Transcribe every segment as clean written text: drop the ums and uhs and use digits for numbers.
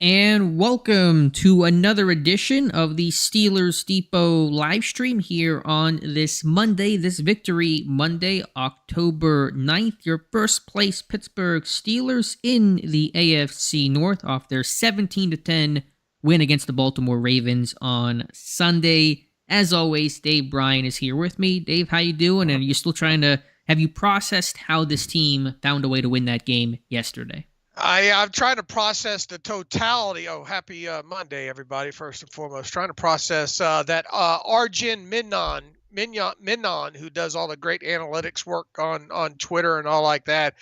And welcome to another edition of the Steelers Depot live stream here on this Monday, this Victory Monday, October 9th. Your first place Pittsburgh Steelers in the AFC North off their 17-10 win against the Baltimore Ravens on Sunday. As always, Dave Bryan is here with me. Dave, how you doing? And are you still have you processed how this team found a way to win that game yesterday? I'm trying to process the totality. Oh, happy Monday, everybody, first and foremost. Trying to process that Arjun Mignon, who does all the great analytics work on Twitter and all like that.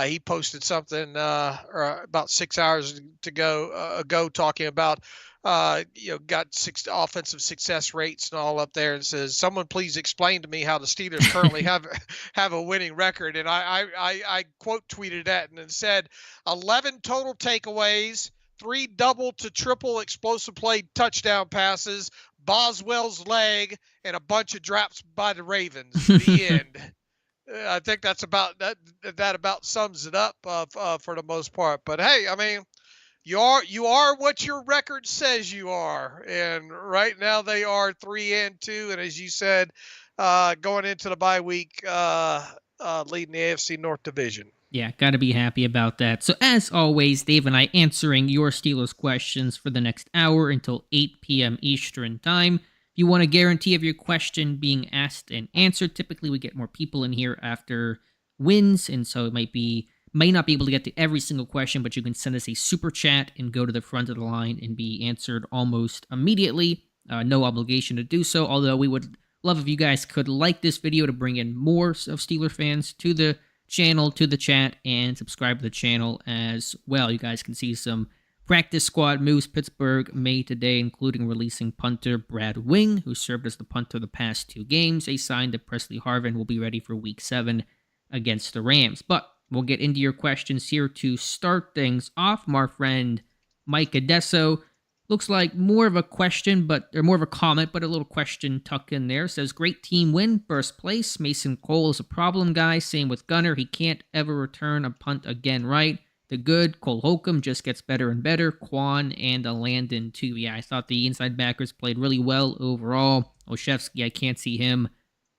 He posted something about 6 hours ago talking about, got six offensive success rates and all up there, and says, someone please explain to me how the Steelers currently have a winning record. And I quote tweeted that and said 11 total takeaways, 3 double to triple explosive play touchdown passes, Boswell's leg, and a bunch of drops by the Ravens. The end. I think that's about that about sums it up for the most part. But hey, I mean, you are what your record says you are, and right now they are 3-2, and as you said, going into the bye week, leading the AFC North Division. Yeah, got to be happy about that. So as always, Dave and I answering your Steelers questions for the next hour until 8 p.m. Eastern Time. If you want a guarantee of your question being asked and answered, typically we get more people in here after wins, and so it may not be able to get to every single question, but you can send us a super chat and go to the front of the line and be answered almost immediately. No obligation to do so, although we would love if you guys could like this video to bring in more of Steeler fans to the channel, to the chat, and subscribe to the channel as well. You guys can see some practice squad moves Pittsburgh made today, including releasing punter Brad Wing, who served as the punter the past 2 games. They signed that Presley Harvin will be ready for Week 7 against the Rams. But we'll get into your questions here to start things off. My friend Mike Adesso looks like more of a question, or more of a comment, but a little question tucked in there. Says, great team win, first place. Mason Cole is a problem guy. Same with Gunner. He can't ever return a punt again, right? The good, Cole Holcomb just gets better and better. Quan and Landon, too. Yeah, I thought the inside backers played really well overall. Olszewski, I can't see him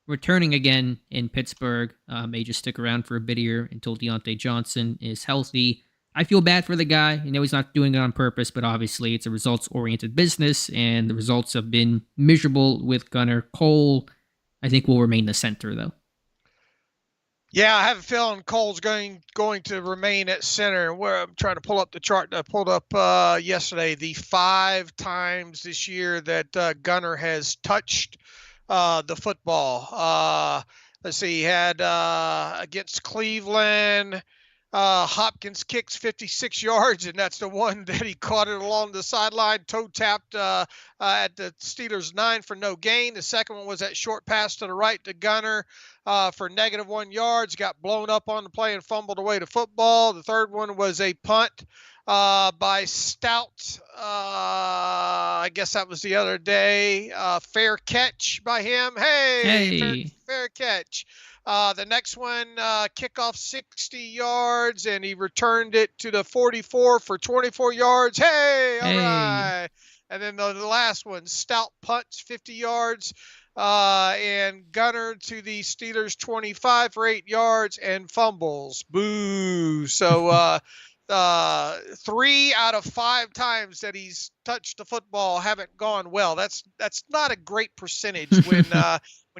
returning again in Pittsburgh. May just stick around for a bit here until Deontay Johnson is healthy. I feel bad for the guy. I know he's not doing it on purpose, but obviously it's a results-oriented business, and the results have been miserable with Gunner. Cole, I think, will remain the center, though. Yeah, I have a feeling Cole's going to remain at center. Where I'm trying to pull up the chart that I pulled up yesterday, the 5 times this year that Gunner has touched the football. Let's see, he had against Cleveland, Hopkins kicks 56 yards, and that's the one that he caught it along the sideline, toe-tapped at the Steelers' 9 for no gain. The second one was that short pass to the right to Gunner for -1 yards, got blown up on the play and fumbled away the football. The third one was a punt by Stout. I guess that was the other day. Fair catch by him. Hey. Fair catch. The next one, kickoff 60 yards, and he returned it to the 44 for 24 yards. Hey, all right. And then the last one, Stout punts 50 yards, and Gunner to the Steelers 25 for 8 yards and fumbles. Boo. So 3 out of 5 times that he's touched the football haven't gone well. That's not a great percentage when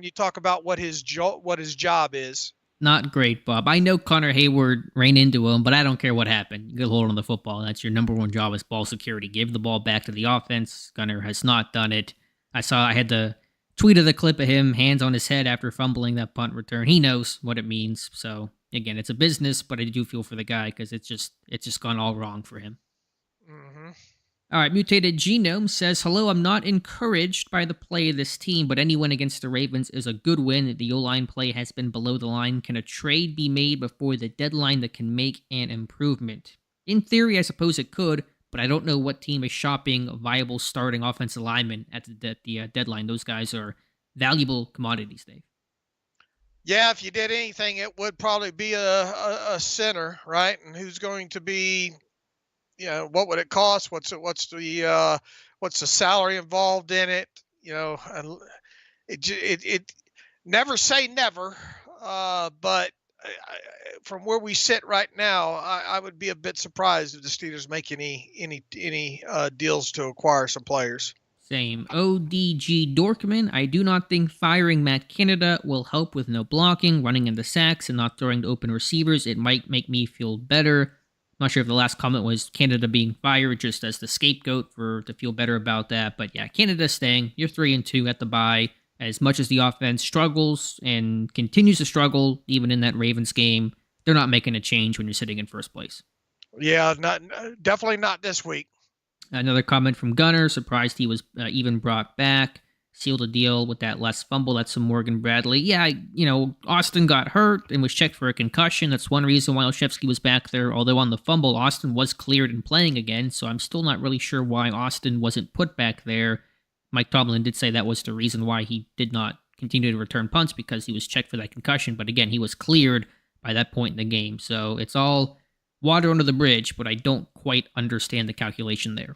you talk about what his job is. Not great, Bob. I know Connor Hayward ran into him, but I don't care what happened. You get a hold on the football. That's your number one job, is ball security. Give the ball back to the offense. Gunner has not done it. I had the tweet of the clip of him, hands on his head after fumbling that punt return. He knows what it means. So again, it's a business, but I do feel for the guy because it's just gone all wrong for him. Mm-hmm. All right, Mutated Genome says, hello, I'm not encouraged by the play of this team, but any win against the Ravens is a good win. The O-line play has been below the line. Can a trade be made before the deadline that can make an improvement? In theory, I suppose it could, but I don't know what team is shopping viable starting offensive linemen at the deadline. Those guys are valuable commodities, Dave. Yeah, if you did anything, it would probably be a center, right? And who's going to be what would it cost? What's the salary involved in it? It never say never, but from where we sit right now, I would be a bit surprised if the Steelers make any deals to acquire some players. Same. ODG Dorkman, I do not think firing Matt Canada will help with no blocking, running into sacks, and not throwing to open receivers. It might make me feel better. I'm not sure if the last comment was Canada being fired just as the scapegoat to feel better about that. But yeah, Canada staying. You're 3-2 at the bye. As much as the offense struggles and continues to struggle, even in that Ravens game, they're not making a change when you're sitting in first place. Yeah, definitely not this week. Another comment from Gunner, surprised he was even brought back. Sealed a deal with that last fumble. That's some Morgan Bradley. Yeah, Austin got hurt and was checked for a concussion. That's one reason why Olszewski was back there. Although on the fumble, Austin was cleared and playing again, so I'm still not really sure why Austin wasn't put back there. Mike Tomlin did say that was the reason why he did not continue to return punts, because he was checked for that concussion. But again, he was cleared by that point in the game. So it's all water under the bridge, but I don't quite understand the calculation there.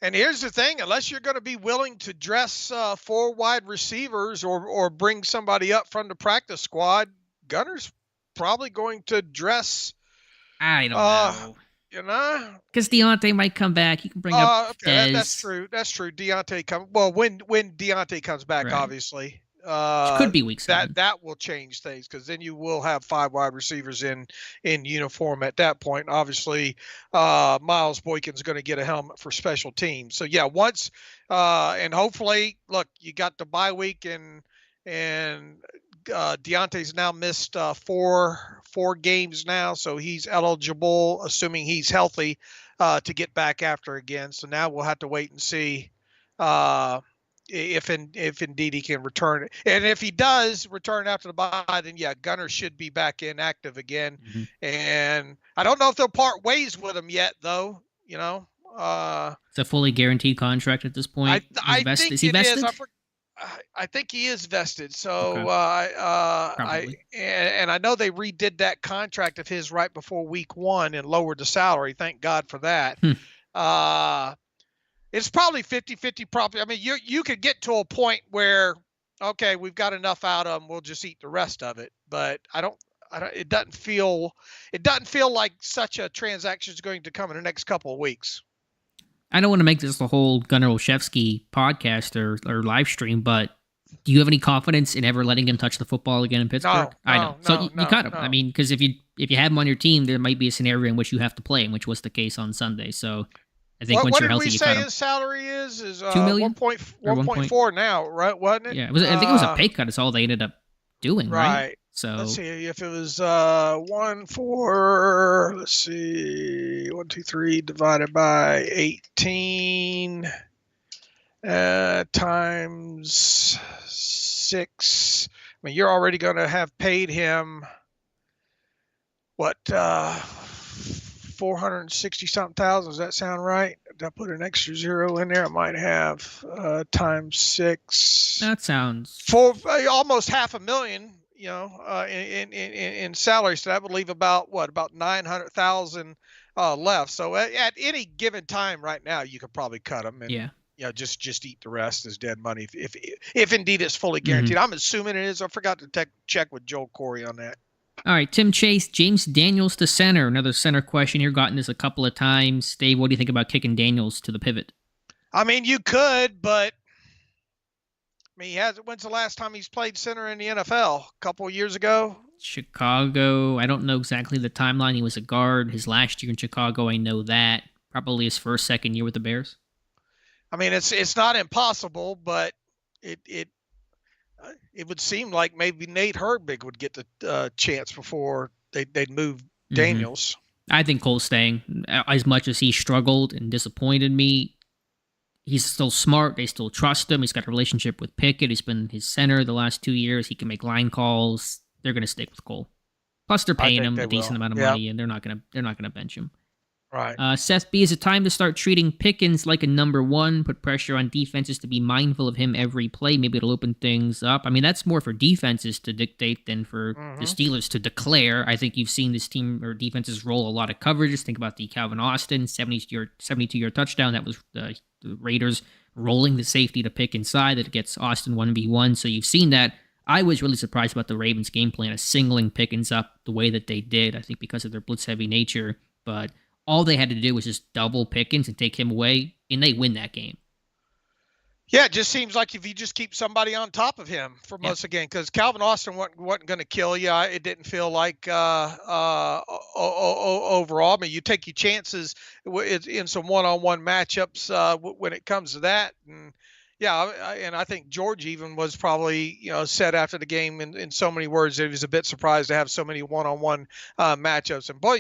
And here's the thing, unless you're going to be willing to dress 4 wide receivers or bring somebody up from the practice squad, Gunner's probably going to dress. I don't know. Because Deontay might come back. You can bring up okay, that's true. That's true. Deontay comes. Well, when Deontay comes back, right. Obviously. Could be week 7. That will change things, because then you will have 5 wide receivers in uniform at that point. Obviously, Miles Boykin's going to get a helmet for special teams. So yeah, once and hopefully, look, you got the bye week, and Deontay's now missed 4 games now, so he's eligible, assuming he's healthy, to get back after again. So now we'll have to wait and see. If indeed he can return, and if he does return after the bye, then yeah, Gunner should be back inactive again. Mm-hmm. And I don't know if they'll part ways with him yet, though. It's a fully guaranteed contract at this point. I think is he vested? I think he is vested. So okay. I know they redid that contract of his right before week 1 and lowered the salary. Thank God for that. It's probably 50-50 probably. I mean, you could get to a point where, okay, we've got enough out of them, we'll just eat the rest of it. But it doesn't feel like such a transaction is going to come in the next couple of weeks. I don't want to make this the whole Gunnar Olszewski podcast or live stream, but do you have any confidence in ever letting him touch the football again in Pittsburgh? I don't. So you cut him. I mean, because if you have him on your team, there might be a scenario in which you have to play him, which was the case on Sunday. So I think once you're healthy, you cut him. What did we say his salary is? $2 million? 1.4 now, right? Wasn't it? Yeah, I think it was a pay cut. Is all they ended up doing, right? So let's see if it was 1.4. Let's see, 1, 2, 3 divided by 18 times 6. I mean, you're already going to have paid him what? 460 something thousand. Does that sound right? Did I put an extra 0 in there? I might have times 6. That sounds for almost $500,000. In salary. So that would leave about 900,000 left. So at any given time right now, you could probably cut them and just eat the rest as dead money if indeed it's fully guaranteed. Mm-hmm. I'm assuming it is. I forgot to check with Joel Corey on that. All right, Tim Chase, James Daniels to center. Another center question here. Gotten this a couple of times. Dave, what do you think about kicking Daniels to the pivot? I mean, you could, but he hasn't. When's the last time he's played center in the NFL? A couple of years ago? Chicago. I don't know exactly the timeline. He was a guard his last year in Chicago. I know that. Probably his second year with the Bears. I mean, it's not impossible, but it would seem like maybe Nate Herbig would get the chance before they'd move Daniels. I think Cole's staying. As much as he struggled and disappointed me, he's still smart. They still trust him. He's got a relationship with Pickett. He's been his center the last 2 years. He can make line calls. They're going to stick with Cole. Plus, they're paying him a decent amount of money, and they're not going to bench him. Right. Seth B, is it time to start treating Pickens like a number one, put pressure on defenses to be mindful of him every play? Maybe it'll open things up. I mean, that's more for defenses to dictate than for the Steelers to declare. I think you've seen this team or defenses roll a lot of coverages. Think about the Calvin Austin 72-yard touchdown. That was the Raiders rolling the safety to pick inside that gets Austin 1v1. So you've seen that. I was really surprised about the Ravens' game plan of singling Pickens up the way that they did, I think because of their blitz-heavy nature. But all they had to do was just double Pickens and take him away, and they win that game. Yeah, it just seems like if you just keep somebody on top of him for most of the game, because Calvin Austin wasn't going to kill you. It didn't feel like overall. I mean, you take your chances in some one-on-one matchups when it comes to that. And and I think George even was probably, said after the game in so many words that he was a bit surprised to have so many one-on-one matchups. And boy,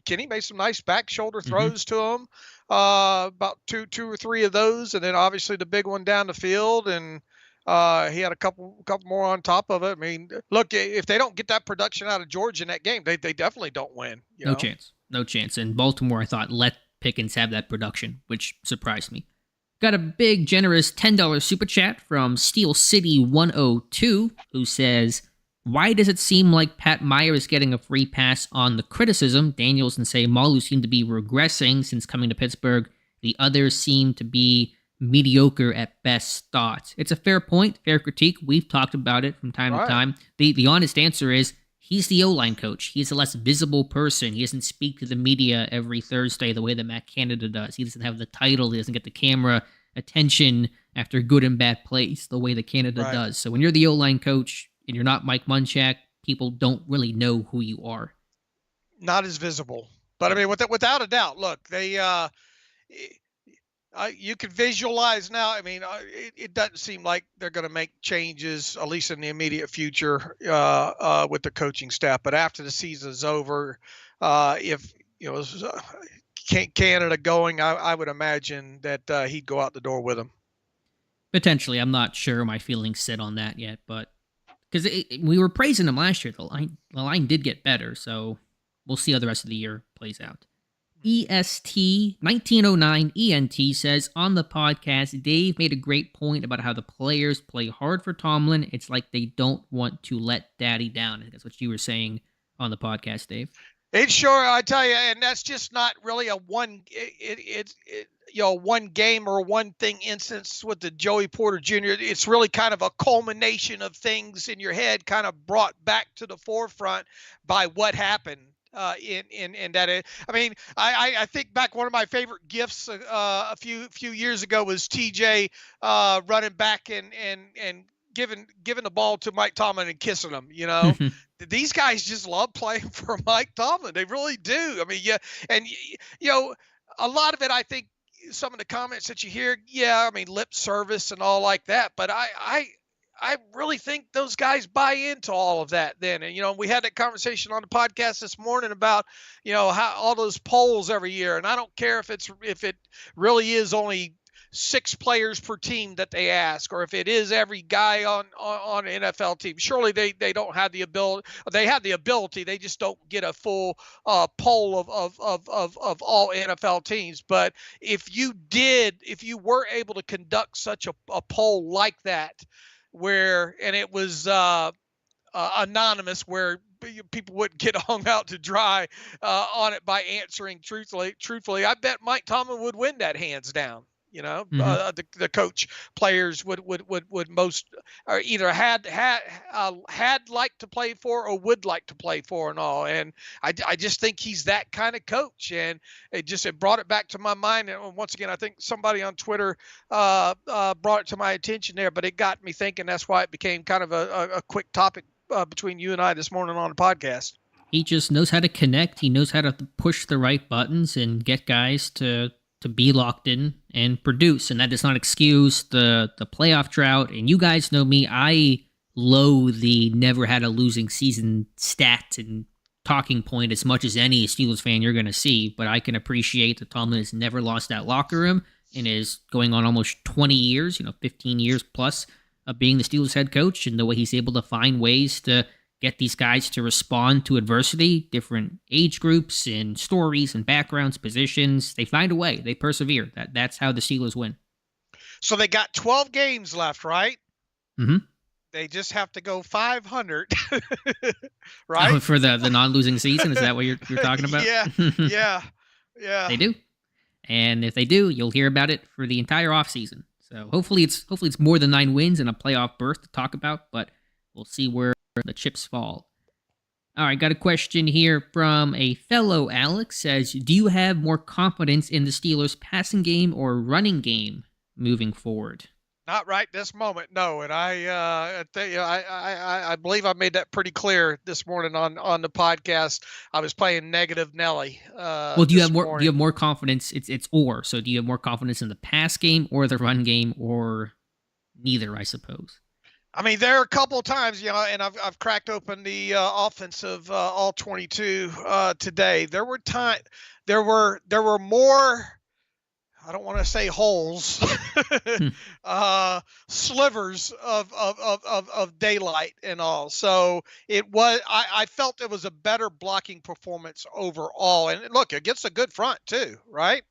Kenny made some nice back shoulder throws to him, about two or three of those, and then obviously the big one down the field, and he had a couple more on top of it. I mean, look, if they don't get that production out of George in that game, they definitely don't win. No chance. And Baltimore, I thought, let Pickens have that production, which surprised me. Got a big, generous $10 super chat from Steel City 102, who says, why does it seem like Pat Meyer is getting a free pass on the criticism? Daniels and Malu seem to be regressing since coming to Pittsburgh. The others seem to be mediocre at best. Thoughts? It's a fair point, fair critique. We've talked about it from time to time. The honest answer is he's the O-line coach. He's a less visible person. He doesn't speak to the media every Thursday the way that Matt Canada does. He doesn't have the title. He doesn't get the camera attention after good and bad plays the way that Canada does. So when you're the O-line coach and you're not Mike Munchak, people don't really know who you are. Not as visible. But I mean, without a doubt, look, they you can visualize now. I mean, it doesn't seem like they're going to make changes, at least in the immediate future, with the coaching staff. But after the season's over, if Canada going, I would imagine that he'd go out the door with him. Potentially, I'm not sure my feelings sit on that yet, but because we were praising him last year, the line did get better, so we'll see how the rest of the year plays out. EST 1909 ENT says, on the podcast, Dave made a great point about how the players play hard for Tomlin. It's like they don't want to let Daddy down. I think that's what you were saying on the podcast, Dave. It's sure, I tell you, and that's just not really a one game or one thing instance with the Joey Porter Jr. It's really kind of a culmination of things in your head, kind of brought back to the forefront by what happened. In that, I mean, I think back, one of my favorite gifs a few years ago was TJ running back and giving the ball to Mike Tomlin and kissing him. These guys just love playing for Mike Tomlin. They really do. I mean, and a lot of it, I think, some of the comments that you hear, I mean, lip service and all like that, but I really think those guys buy into all of that then. And, we had that conversation on the podcast this morning about, how all those polls every year. And I don't care if it really is only 6 players per team that they ask, or if it is every guy on an NFL team. Surely they don't have the ability. They have the ability. They just don't get a full poll of all NFL teams. But if you were able to conduct such a poll like that, and it was anonymous, where people wouldn't get hung out to dry on it by answering truthfully, I bet Mike Tomlin would win that hands down. The coach players would most, or either had liked to play for or would like to play for and all. And I just think he's that kind of coach. And it brought it back to my mind. And once again, I think somebody on Twitter brought it to my attention there, but it got me thinking. That's why it became kind of a quick topic between you and I this morning on the podcast. He just knows how to connect. He knows how to push the right buttons and get guys to be locked in and produce. And that does not excuse the playoff drought. And you guys know me, I loathe the never had a losing season stat and talking point as much as any Steelers fan you're going to see. But I can appreciate that Tomlin has never lost that locker room and is going on almost 20 years, 15 years plus of being the Steelers head coach, and the way he's able to find ways to get these guys to respond to adversity, different age groups and stories and backgrounds, positions. They find a way. They persevere. That's how the Steelers win. So they got 12 games left, right? Mm-hmm. They just have to go 500, right? Oh, for the non-losing season, is that what you're talking about? Yeah. They do. And if they do, you'll hear about it for the entire offseason. So hopefully it's more than 9 wins and a playoff berth to talk about, but we'll see where the chips fall. All right, got a question here from a fellow Alex. Says, do you have more confidence in the Steelers' passing game or running game moving forward? Not right this moment, no. And I believe I made that pretty clear this morning on the podcast. I was playing negative Nelly. Well, do you have more? Morning. Do you have more confidence? It's or. So do you have more confidence in the pass game or the run game, or neither? I suppose. I mean, there are a couple of times, and I've cracked open the offensive all 22 today. There were more. I don't want to say holes, slivers of daylight and all. So I felt it was a better blocking performance overall. And look, against a good front too, right?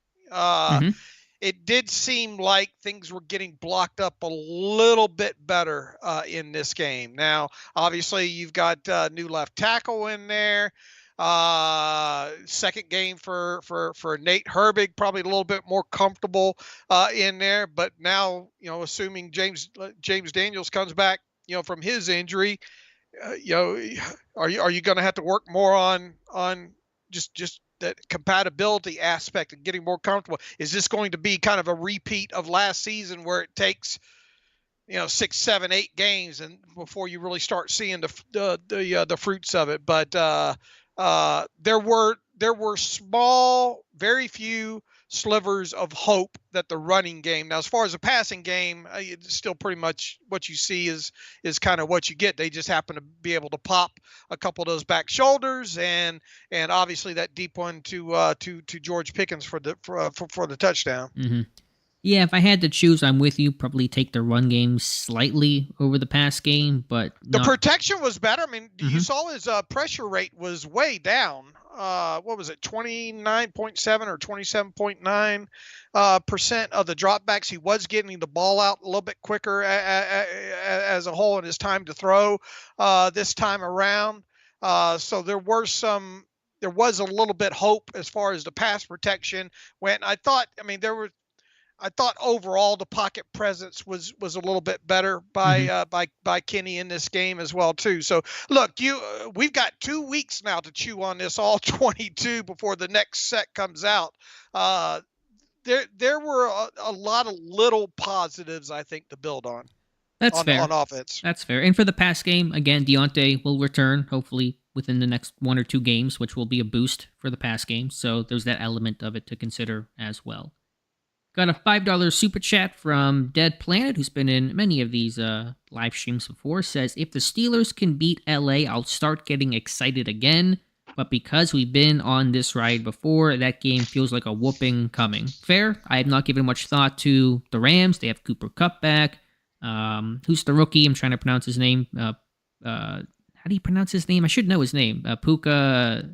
It did seem like things were getting blocked up a little bit better in this game. Now, obviously, you've got new left tackle in there. Second game for Nate Herbig, probably a little bit more comfortable in there. But now, assuming James Daniels comes back, from his injury, are you going to have to work more on just that compatibility aspect and getting more comfortable? Is this going to be kind of a repeat of last season where it takes 6, 7, 8 games and before you really start seeing the fruits of it? But there were small, very few slivers of hope that the running game. Now, as far as the passing game, it's still pretty much what you see is kind of what you get. They just happen to be able to pop a couple of those back shoulders and obviously that deep one to George Pickens for the touchdown. Mm-hmm. Yeah, if I had to choose, I'm with you. Probably take the run game slightly over the pass game, but the protection was better. I mean, you saw his pressure rate was way down. What was it, 29.7 or 27.9 percent of the dropbacks? He was getting the ball out a little bit quicker as a whole in his time to throw this time around. So there was a little bit hope as far as the pass protection went. I thought overall the pocket presence was a little bit better by Kenny in this game as well too. So look, we've got 2 weeks now to chew on this all 22 before the next set comes out. There were a lot of little positives I think to build on. That's fair. On offense. That's fair. And for the pass game, again, Deontay will return hopefully within the next 1 or 2 games, which will be a boost for the pass game. So there's that element of it to consider as well. Got a $5 super chat from Dead Planet, who's been in many of these live streams before. Says, if the Steelers can beat LA, I'll start getting excited again. But because we've been on this ride before, that game feels like a whooping coming. Fair. I have not given much thought to the Rams. They have Cooper Kupp back. Who's the rookie? I'm trying to pronounce his name. How do you pronounce his name? I should know his name. Puka,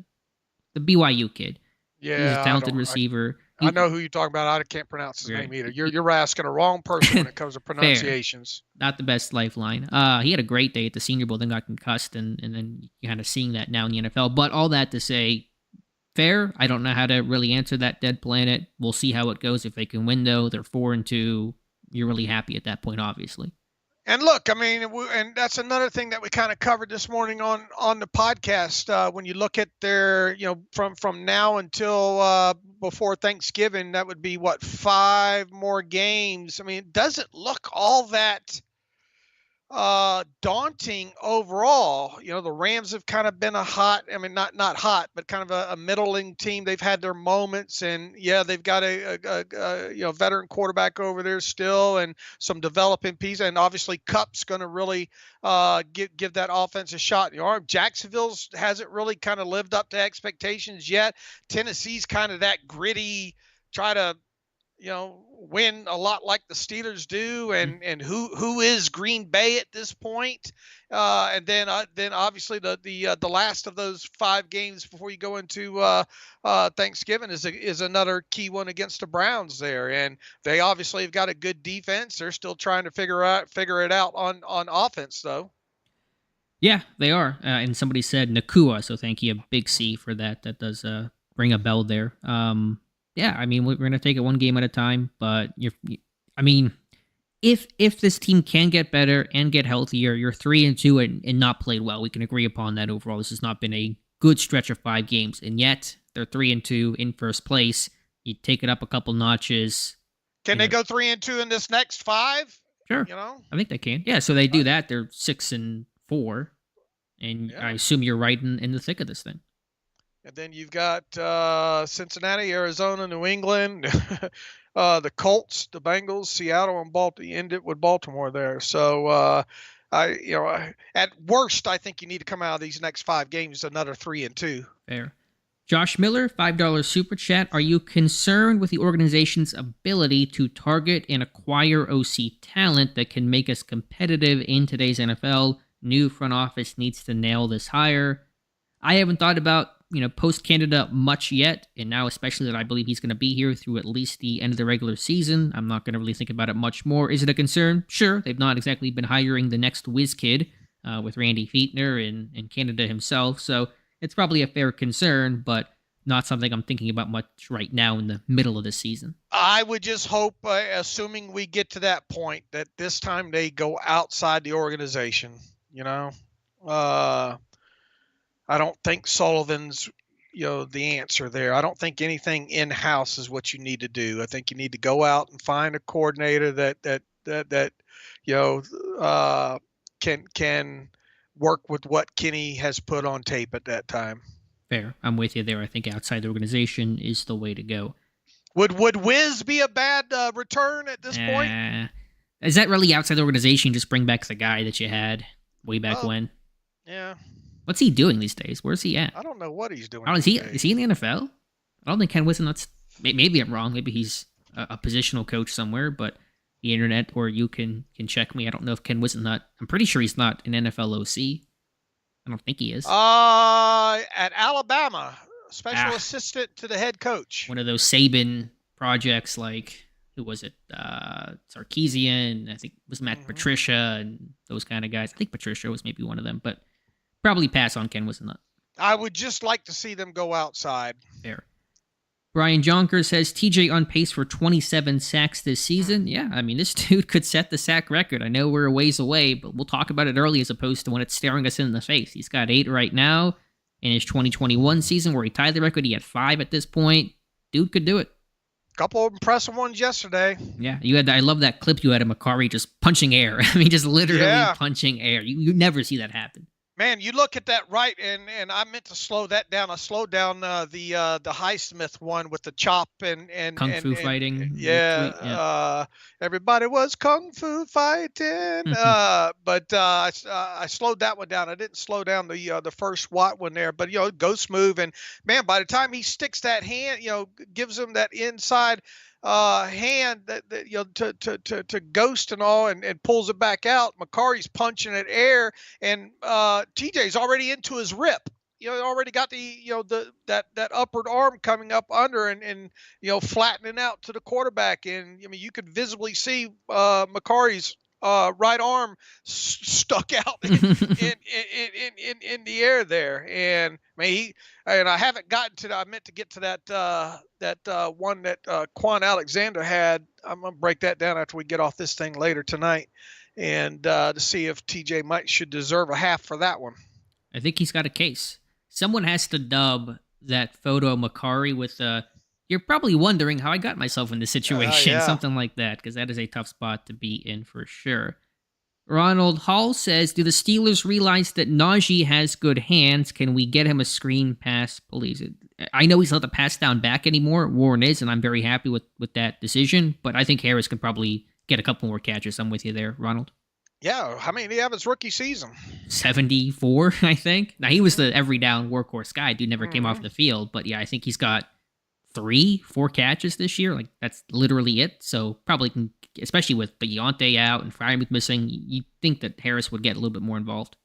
the BYU kid. Yeah, he's a talented receiver. I know who you're talking about. I can't pronounce his name either. You're asking the wrong person when it comes to pronunciations. Not the best lifeline. He had a great day at the Senior Bowl, then got concussed, and then you're kind of seeing that now in the NFL. But all that to say, fair. I don't know how to really answer that, Dead Planet. We'll see how it goes. If they can win, though, they're 4-2. You're really happy at that point, obviously. And look, I mean, and that's another thing that we kind of covered this morning on the podcast. When you look at their, from now until before Thanksgiving, that would be 5 more games. I mean, it doesn't look all that daunting overall. The Rams have kind of been not hot, but kind of a middling team. They've had their moments, and they've got a veteran quarterback over there still, and some developing pieces. And obviously, Kupp's going to really give that offense a shot in the arm. Jacksonville's hasn't really kind of lived up to expectations yet. Tennessee's kind of that gritty, try to win a lot like the Steelers do, and who is Green Bay at this point, and then obviously the last of those 5 games before you go into Thanksgiving is another key one against the Browns there, and they obviously have got a good defense. They're still trying to figure it out on offense though. Yeah, they are. And somebody said Nakua, so thank you, big C for that. That does ring a bell there. Yeah, I mean, we're going to take it one game at a time, but if this team can get better and get healthier, you're 3-2 and not played well. We can agree upon that overall. This has not been a good stretch of 5 games, and yet they're 3-2 in first place. You take it up a couple notches. Can they go 3-2 in this next 5? Sure. I think they can. Yeah, so they do that. They're 6-4, and I assume you're right in the thick of this thing. And then you've got Cincinnati, Arizona, New England, the Colts, the Bengals, Seattle, and Baltimore. You end it with Baltimore there. So, at worst, I think you need to come out of these next 5 games another 3-2. Fair. Josh Miller, $5 super chat. Are you concerned with the organization's ability to target and acquire OC talent that can make us competitive in today's NFL? New front office needs to nail this hire. I haven't thought about post-Canada much yet, and now especially that I believe he's going to be here through at least the end of the regular season, I'm not going to really think about it much more. Is it a concern? Sure, they've not exactly been hiring the next whiz kid with Randy Fichtner and Canada himself, so it's probably a fair concern, but not something I'm thinking about much right now in the middle of the season. I would just hope, assuming we get to that point, that this time they go outside the organization, I don't think Sullivan's, the answer there. I don't think anything in-house is what you need to do. I think you need to go out and find a coordinator that can work with what Kenny has put on tape at that time. Fair. I'm with you there. I think outside the organization is the way to go. Would Wiz be a bad return at this point? Is that really outside the organization? Just bring back the guy that you had way back when? Yeah. What's he doing these days? Where's he at? I don't know what he's doing. Is he in the NFL? I don't think Ken Whisen. Maybe I'm wrong. Maybe he's a positional coach somewhere. But the internet, or you can check me. I don't know if Ken Whisen not. I'm pretty sure he's not an NFL OC. I don't think he is. At Alabama, special assistant to the head coach. One of those Saban projects, like who was it? Sarkisian. I think it was Matt Patricia and those kind of guys. I think Patricia was maybe one of them, but. Probably pass on Ken Whisen. I would just like to see them go outside. Fair. Brian Jonker says, TJ on pace for 27 sacks this season. Yeah, I mean, this dude could set the sack record. I know we're a ways away, but we'll talk about it early as opposed to when it's staring us in the face. He's got 8 right now. In his 2021 season where he tied the record, he had 5 at this point. Dude could do it. Couple of impressive ones yesterday. Yeah, I love that clip you had of Macari just punching air. I mean, just literally punching air. You never see that happen. Man, you look at that right, and I meant to slow that down. I slowed down the Highsmith one with the chop and kung fu fighting. Yeah. Everybody was kung fu fighting. But I slowed that one down. I didn't slow down the first Watt one there. But it goes smooth, and man, by the time he sticks that hand, gives him that inside hand that to ghost and all, and pulls it back out. Macari's punching at air, and TJ's already into his rip. Already got that upward arm coming up under and flattening out to the quarterback. And I mean, you could visibly see Macari's right arm stuck out in the air there. And I mean, I haven't gotten to that. I meant to get to that one that Quan Alexander had. I'm gonna break that down after we get off this thing later tonight, and to see if TJ should deserve a half for that one. I think he's got a case. Someone has to dub that photo of Macari with you're probably wondering how I got myself in this situation, something like that, because that is a tough spot to be in for sure. Ronald Hall says, do the Steelers realize that Najee has good hands? Can we get him a screen pass, please? I know he's not the pass down back anymore. Warren is, and I'm very happy with that decision, but I think Harris could probably get a couple more catches. I'm with you there, Ronald. Yeah, how many did he have his rookie season? 74, I think. Now, he was the every down workhorse guy. Dude never came off the field, but yeah, I think he's got 3-4 catches this year. Like, that's literally it. So probably can, especially with Beyonce out and Freiermuth missing, you'd think that Harris would get a little bit more involved.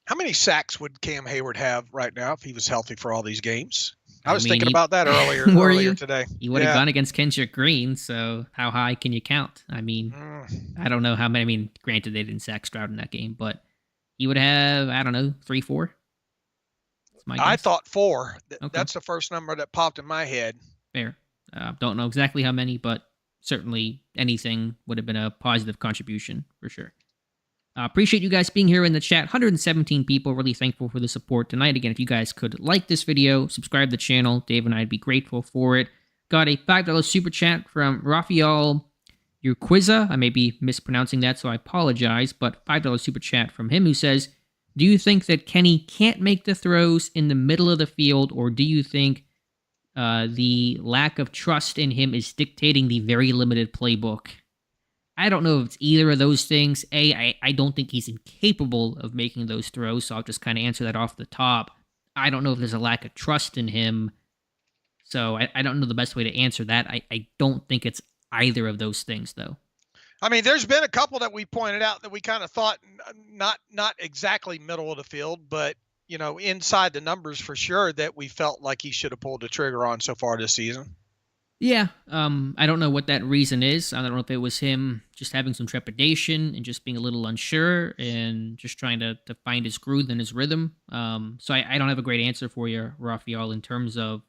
How many sacks would Cam Hayward have right now if he was healthy for all these games? I was thinking about that earlier today. He would have gone against Kendrick Green, so how high can you count? I mean, I don't know how many. I mean, granted, they didn't sack Stroud in that game, but he would have, I don't know, 3-4. I thought 4. Okay. That's the first number that popped in my head. Fair. Don't know exactly how many, but certainly anything would have been a positive contribution for sure. Appreciate you guys being here in the chat. 117 people. Really thankful for the support tonight. Again, if you guys could like this video, subscribe to the channel, Dave and I'd be grateful for it. Got a $5 super chat from Rafael Urquiza. I may be mispronouncing that, so I apologize, but $5 super chat from him who says, do you think that Kenny can't make the throws in the middle of the field, or do you think the lack of trust in him is dictating the very limited playbook? I don't know if it's either of those things. I don't think he's incapable of making those throws, so I'll just kind of answer that off the top. I don't know if there's a lack of trust in him, so I don't know the best way to answer that. I don't think it's either of those things, though. I mean, there's been a couple that we pointed out that we kind of thought not exactly middle of the field, but, you know, inside the numbers for sure that we felt like he should have pulled the trigger on so far this season. Yeah, I don't know what that reason is. I don't know if it was him just having some trepidation and just being a little unsure and just trying to find his groove and his rhythm. So I don't have a great answer for you, Rafael, in terms of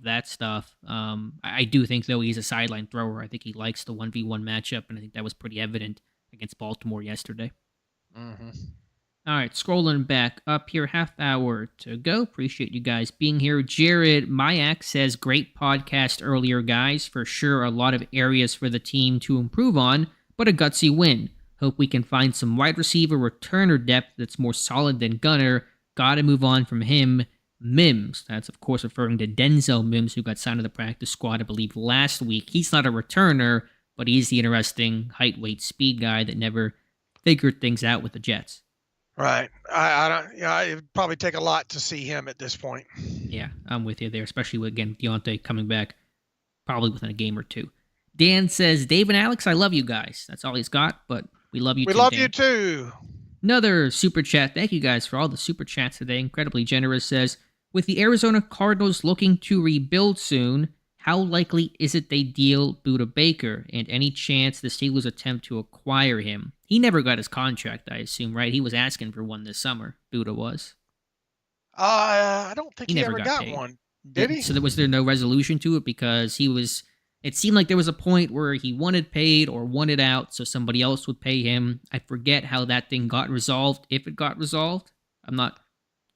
that stuff. I do think, though, he's a sideline thrower. I think he likes the 1v1 matchup, and I think that was pretty evident against Baltimore yesterday. Mm-hmm. All right, scrolling back up here, half hour to go. Appreciate you guys being here. Jared Mayak says, great podcast earlier, guys. For sure, a lot of areas for the team to improve on, but a gutsy win. Hope we can find some wide receiver returner depth that's more solid than Gunner. Gotta move on from him. Mims, that's of course referring to Denzel Mims, who got signed to the practice squad, I believe, last week. He's not a returner, but he's the interesting height, weight, speed guy that never figured things out with the Jets. Right. I don't. Yeah, it would probably take a lot to see him at this point. Yeah, I'm with you there, especially with, again, Deontay coming back probably within a game or two. Dan says, Dave and Alex, I love you guys. That's all he's got, but we love you too. We love Dan. you too. Another super chat. Thank you guys for all the super chats today. Incredibly generous. Says, with the Arizona Cardinals looking to rebuild soon, how likely is it they deal Budda Baker, and any chance the Steelers attempt to acquire him? He never got his contract, I assume, right? He was asking for one this summer. Budda was. I don't think he ever got paid. One. Did he? So was there no resolution to it because he was? It seemed like there was a point where he wanted paid or wanted out, so somebody else would pay him. I forget how that thing got resolved. If it got resolved, I'm not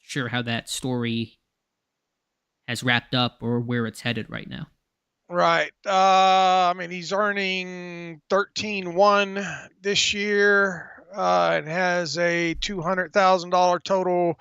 sure how that story has wrapped up or where it's headed right now. Right. I mean, he's earning $13,100 this year. It has a $200,000 total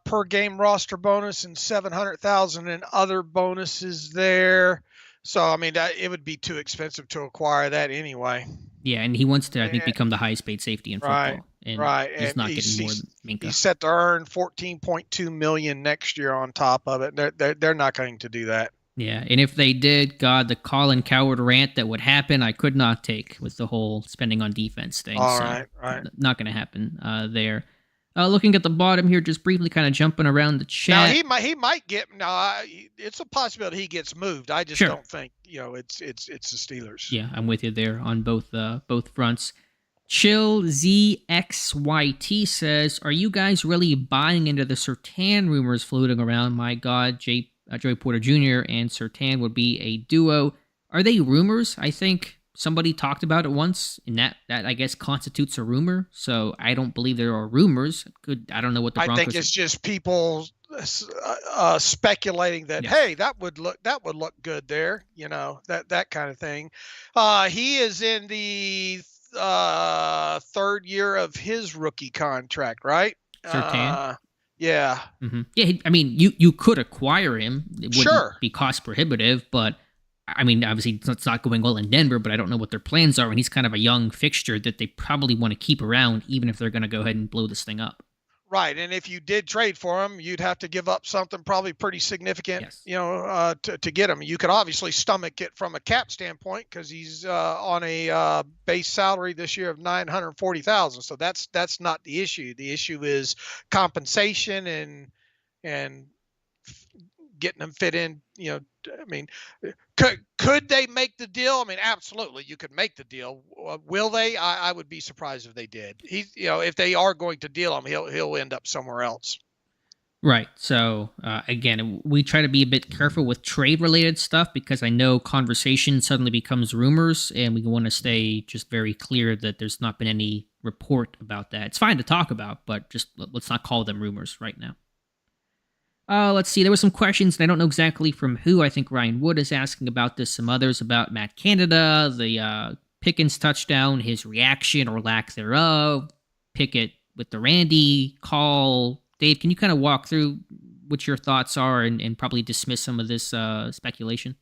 per game roster bonus and $700,000 in other bonuses there. So, I mean, it would be too expensive to acquire that anyway. Yeah, and he wants to, I think, become the highest paid safety in football. Right. And right. He's and not getting more than Minka. He's set to earn $14.2 million next year on top of it. They're not going to do that. Yeah, and if they did, God, the Colin Coward rant that would happen, I could not take with the whole spending on defense thing. All so right. Not going to happen there. Looking at the bottom here, just briefly kind of jumping around the chat. Now, he might get. No, it's a possibility he gets moved. I just don't think it's the Steelers. Yeah, I'm with you there on both fronts. Chill ZXYT says, "Are you guys really buying into the Surtain rumors floating around? My God, Joey Porter Jr. and Surtain would be a duo. Are they rumors? I think somebody talked about it once, and that I guess constitutes a rumor. So I don't believe there are rumors. I don't know what the Broncos. I think it's just people speculating that hey, that would look good there. That kind of thing. He is in the third year of his rookie contract, right? Surtain. Yeah. Mm-hmm. Yeah, I mean, you could acquire him. It wouldn't be cost prohibitive, but I mean, obviously it's not going well in Denver, but I don't know what their plans are, and he's kind of a young fixture that they probably want to keep around, even if they're going to go ahead and blow this thing up. Right, and if you did trade for him, you'd have to give up something probably pretty significant, Yes. to get him. You could obviously stomach it from a cap standpoint because he's on a base salary this year of $940,000. So that's not the issue. The issue is compensation and getting them fit in. I mean, could they make the deal? I mean, absolutely, you could make the deal. Will they? I would be surprised if they did. If they are going to deal him, he'll end up somewhere else. Right. So, again, we try to be a bit careful with trade-related stuff because I know conversation suddenly becomes rumors, and we want to stay just very clear that there's not been any report about that. It's fine to talk about, but just let's not call them rumors right now. Let's see. There were some questions, and I don't know exactly from who. I think Ryan Wood is asking about this. Some others about Matt Canada, the Pickens touchdown, his reaction or lack thereof, Pickett with the Randy call. Dave, can you kind of walk through what your thoughts are and probably dismiss some of this speculation?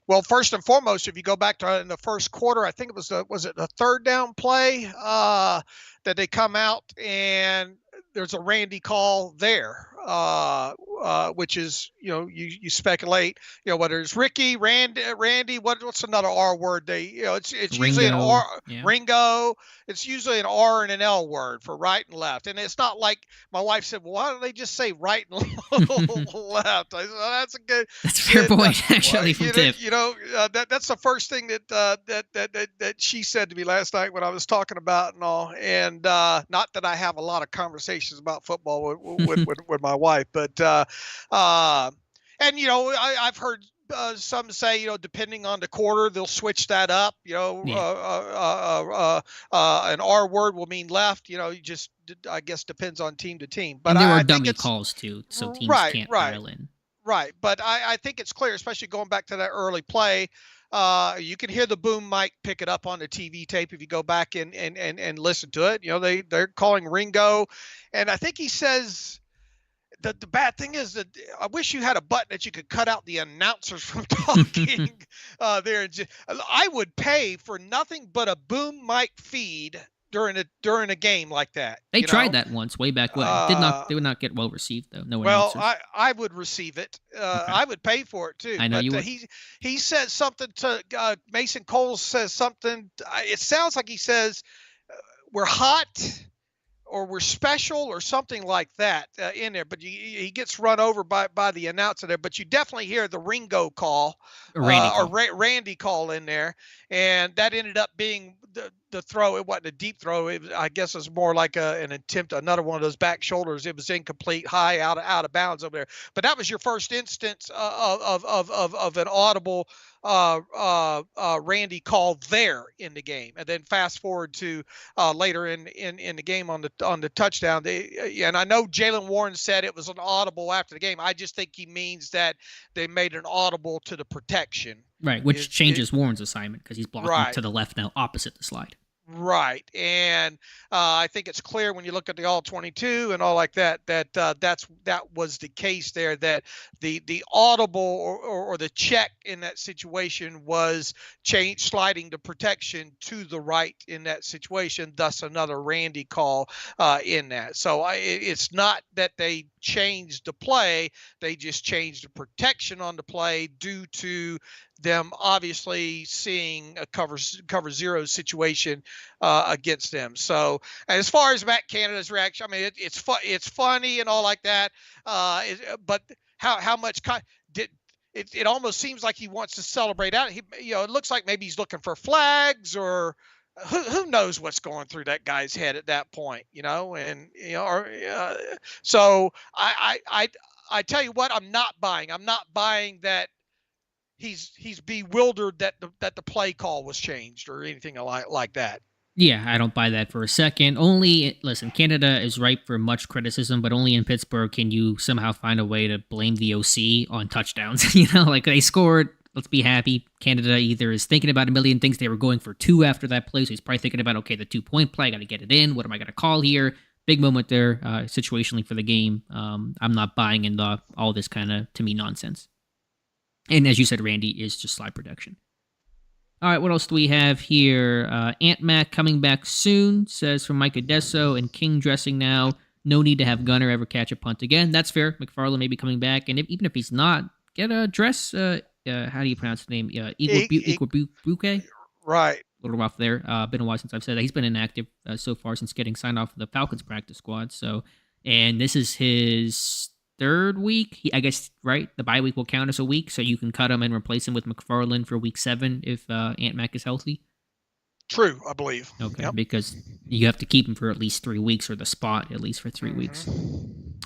Well, first and foremost, if you go back to in the first quarter, I think it was the third down play that they come out and there's a Randy call there, which is, you speculate, whether it's Ricky, Randy, what's another R word? It's Ringo, usually an R, yeah. Ringo. It's usually an R and an L word for right and left. And it's not like my wife said, well, why don't they just say right and left? I said, that's a good. That's a fair point, actually, from Tiff. That's the first thing that she said to me last night when I was talking about and all. And not that I have a lot of conversations about football with my wife, but I've heard some say, depending on the quarter, they'll switch that up. An R word will mean left. I guess depends on team to team. But and there are dummy calls too, so teams can't dial in. Right, but I think it's clear, especially going back to that early play. You can hear the boom mic pick it up on the TV tape if you go back and listen to it. They're calling Ringo, and I think he says the bad thing is that I wish you had a button that you could cut out the announcers from talking there. I would pay for nothing but a boom mic feed during a game like that. They tried that once way back when. They would not get well received though. No well, announcers. I would receive it. Okay. I would pay for it too. I know you would. He says something to Mason Cole says something. It sounds like he says we're hot or we're special or something like that in there. But he gets run over by the announcer there. But you definitely hear the Ringo call or Randy call in there, and that ended up being the throw. It wasn't a deep throw. I guess it was more like an attempt, another one of those back shoulders. It was incomplete, high out of bounds over there. But that was your first instance of an audible Randy call there in the game. And then fast forward to later in the game on the touchdown. And I know Jaylen Warren said it was an audible after the game. I just think he means that they made an audible to the protection. Right, which changes Warren's assignment because he's blocking to the left now, opposite the slide. Right, and I think it's clear when you look at the all 22 and all like that that was the case there, that the audible or the check in that situation was sliding the protection to the right in that situation, thus another Randy call in that. So it's not that they changed the play, they just changed the protection on the play due to them obviously seeing a cover zero situation against them. So as far as Matt Canada's reaction, I mean, it's funny and all like that. But how much it almost seems like he wants to celebrate out. It looks like maybe he's looking for flags or who knows what's going through that guy's head at that point, so I tell you what, I'm not buying that he's bewildered that the play call was changed or anything like that. Yeah, I don't buy that for a second. Listen, Canada is ripe for much criticism, but only in Pittsburgh can you somehow find a way to blame the OC on touchdowns. Like they scored, let's be happy. Canada either is thinking about a million things. They were going for two after that play, so he's probably thinking about, okay, the 2-point play, I got to get it in. What am I going to call here? Big moment there, situationally for the game. I'm not buying into all this kind of, to me, nonsense. And as you said, Randy is just slide protection. All right, what else do we have here? Ant Mac coming back soon, says from Mike Adesso, and King dressing now. no need to have Gunner ever catch a punt again. That's fair. McFarland may be coming back, and even if he's not, get a dress. How do you pronounce the name? Igwebuike? Right. A little rough there. Been a while since I've said that. He's been inactive so far since getting signed off of the Falcons practice squad. So, and this is his third week. I guess, right? The bye week will count as a week, so you can cut him and replace him with McFarland for week 7 if Ant Mac is healthy. True, I believe. Okay, yep. Because you have to keep him for at least 3 weeks, or the spot at least for 3 weeks.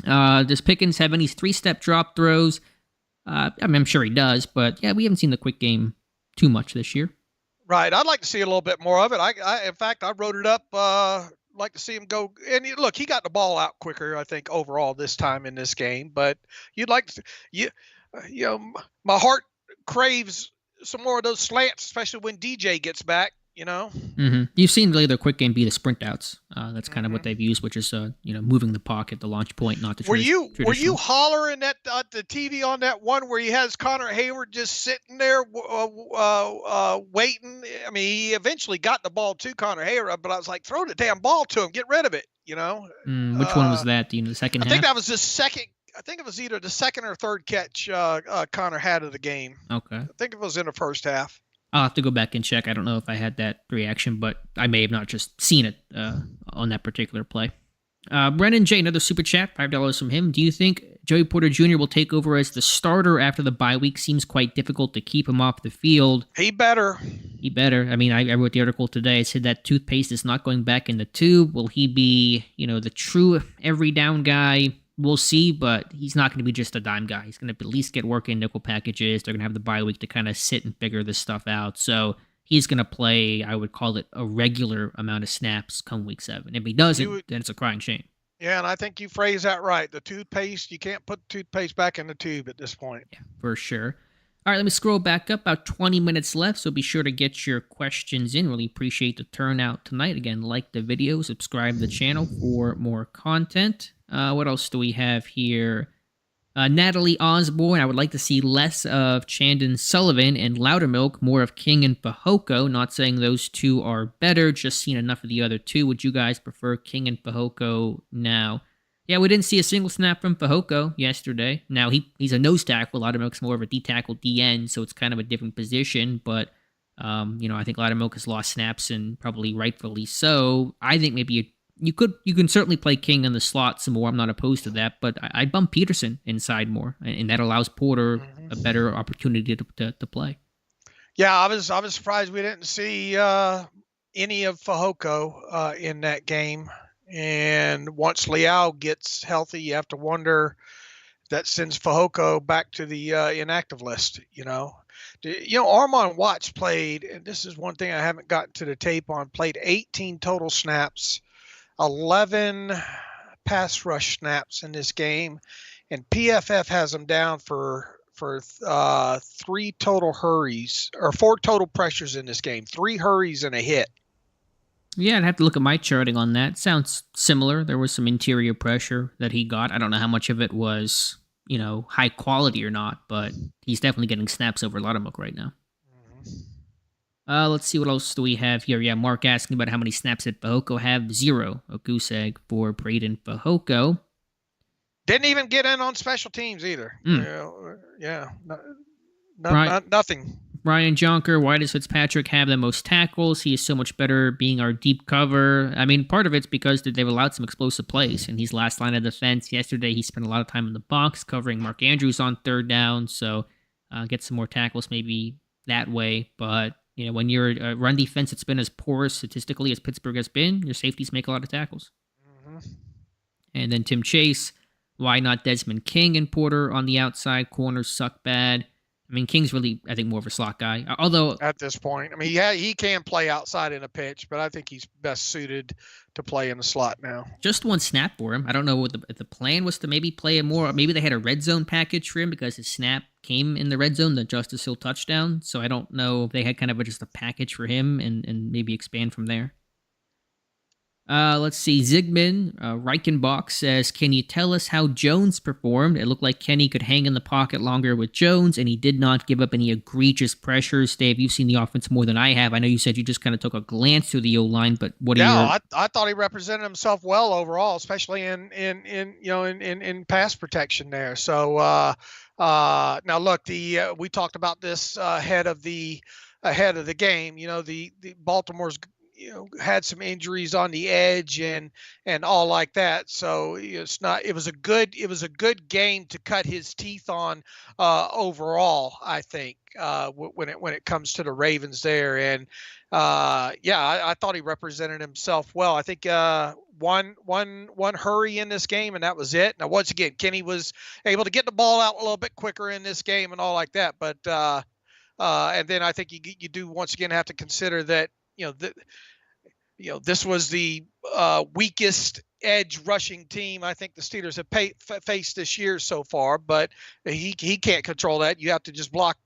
Does Pickens have any 3-step drop throws? I'm sure he does, but yeah, we haven't seen the quick game too much this year. Right. I'd like to see a little bit more of it. In fact, I wrote it up. Like to see him go. And look, he got the ball out quicker, I think, overall this time in this game. But you'd like to, my heart craves some more of those slants, especially when DJ gets back. You've seen really the quick game be the sprint outs. That's kind of what they've used, which is moving the pocket, the launch point, not the traditional. Were you hollering at the TV on that one where he has Connor Hayward just sitting there waiting? I mean, he eventually got the ball to Connor Hayward, but I was like, throw the damn ball to him, get rid of it. Which one was that? The second half? I think that was the second. I think it was either the second or third catch Connor had of the game. Okay. I think it was in the first half. I'll have to go back and check. I don't know if I had that reaction, but I may have not just seen it on that particular play. Brennan J, another super chat, $5 from him. Do you think Joey Porter Jr. will take over as the starter after the bye week? Seems quite difficult to keep him off the field. He better. I mean, I wrote the article today. I said that toothpaste is not going back in the tube. Will he be, the true every down guy? We'll see, but he's not going to be just a dime guy. He's going to at least get work in nickel packages. They're going to have the bye week to kind of sit and figure this stuff out. So he's going to play, I would call it, a regular amount of snaps come week 7. If he doesn't, then it's a crying shame. Yeah, and I think you phrased that right. The toothpaste, you can't put toothpaste back in the tube at this point. Yeah, for sure. All right, let me scroll back up. About 20 minutes left, so be sure to get your questions in. Really appreciate the turnout tonight. Again, like the video, subscribe to the channel for more content. What else do we have here? Natalie Osborne, I would like to see less of Chandon Sullivan and Loudermilk, more of King and Fehoko. Not saying those two are better, just seen enough of the other two. Would you guys prefer King and Fehoko now? Yeah, we didn't see a single snap from Fehoko yesterday. Now, he's a nose tackle. Loudermilk's more of a D-tackle, D-end, so it's kind of a different position. But, I think Loudermilk has lost snaps, and probably rightfully so. I think maybe you can certainly play King in the slot some more. I'm not opposed to that, but I'd bump Peterson inside more, and that allows Porter a better opportunity to play. Yeah, I was surprised we didn't see any of Fehoko in that game. And once Leal gets healthy, you have to wonder if that sends Fehoko back to the inactive list. Armon Watts played, and this is one thing I haven't gotten to the tape on, played 18 total snaps, 11 pass rush snaps in this game, and PFF has him down for 3 total hurries, or 4 total pressures in this game, 3 hurries and a hit. Yeah, I'd have to look at my charting on that. Sounds similar. There was some interior pressure that he got. I don't know how much of it was, high quality or not, but he's definitely getting snaps over Loudermilk right now. Let's see, what else do we have here? Yeah, Mark asking about how many snaps did Fehoko have. 0. A goose egg for Braden Fehoko. Didn't even get in on special teams either. Nothing. Brian Jonker, why does Fitzpatrick have the most tackles? He is so much better being our deep cover. I mean, part of it's because they've allowed some explosive plays, and he's last line of defense. Yesterday, he spent a lot of time in the box covering Mark Andrews on 3rd down, so get some more tackles maybe that way. But, when you're a run defense that's been as porous statistically as Pittsburgh has been, your safeties make a lot of tackles. And then Tim Chase, why not Desmond King and Porter on the outside? Corners suck bad. I mean, King's really, I think, more of a slot guy. Although at this point, I mean, yeah, he can play outside in a pitch, but I think he's best suited to play in the slot now. Just one snap for him. I don't know what if the plan was to maybe play more. Maybe they had a red zone package for him because his snap came in the red zone, the Justice Hill touchdown. So I don't know if they had kind of just a package for him and maybe expand from there. Let's see. Zygmunt Reichenbach says, can you tell us how Jones performed? It looked like Kenny could hang in the pocket longer with Jones, and he did not give up any egregious pressures. Dave, you've seen the offense more than I have. I know you said you just kind of took a glance through the O-line, but what are your... I thought he represented himself well overall, especially in pass protection there. So now look, we talked about this ahead of the game. The Baltimore's had some injuries on the edge and all like that. So it was a good game to cut his teeth on overall, I think, when it comes to the Ravens there. And I thought he represented himself well. I think one hurry in this game, and that was it. Now, once again, Kenny was able to get the ball out a little bit quicker in this game and all like that. But and then I think you do once again have to consider that this was the weakest edge rushing team I think the Steelers have faced this year so far. But he can't control that. You have to just block.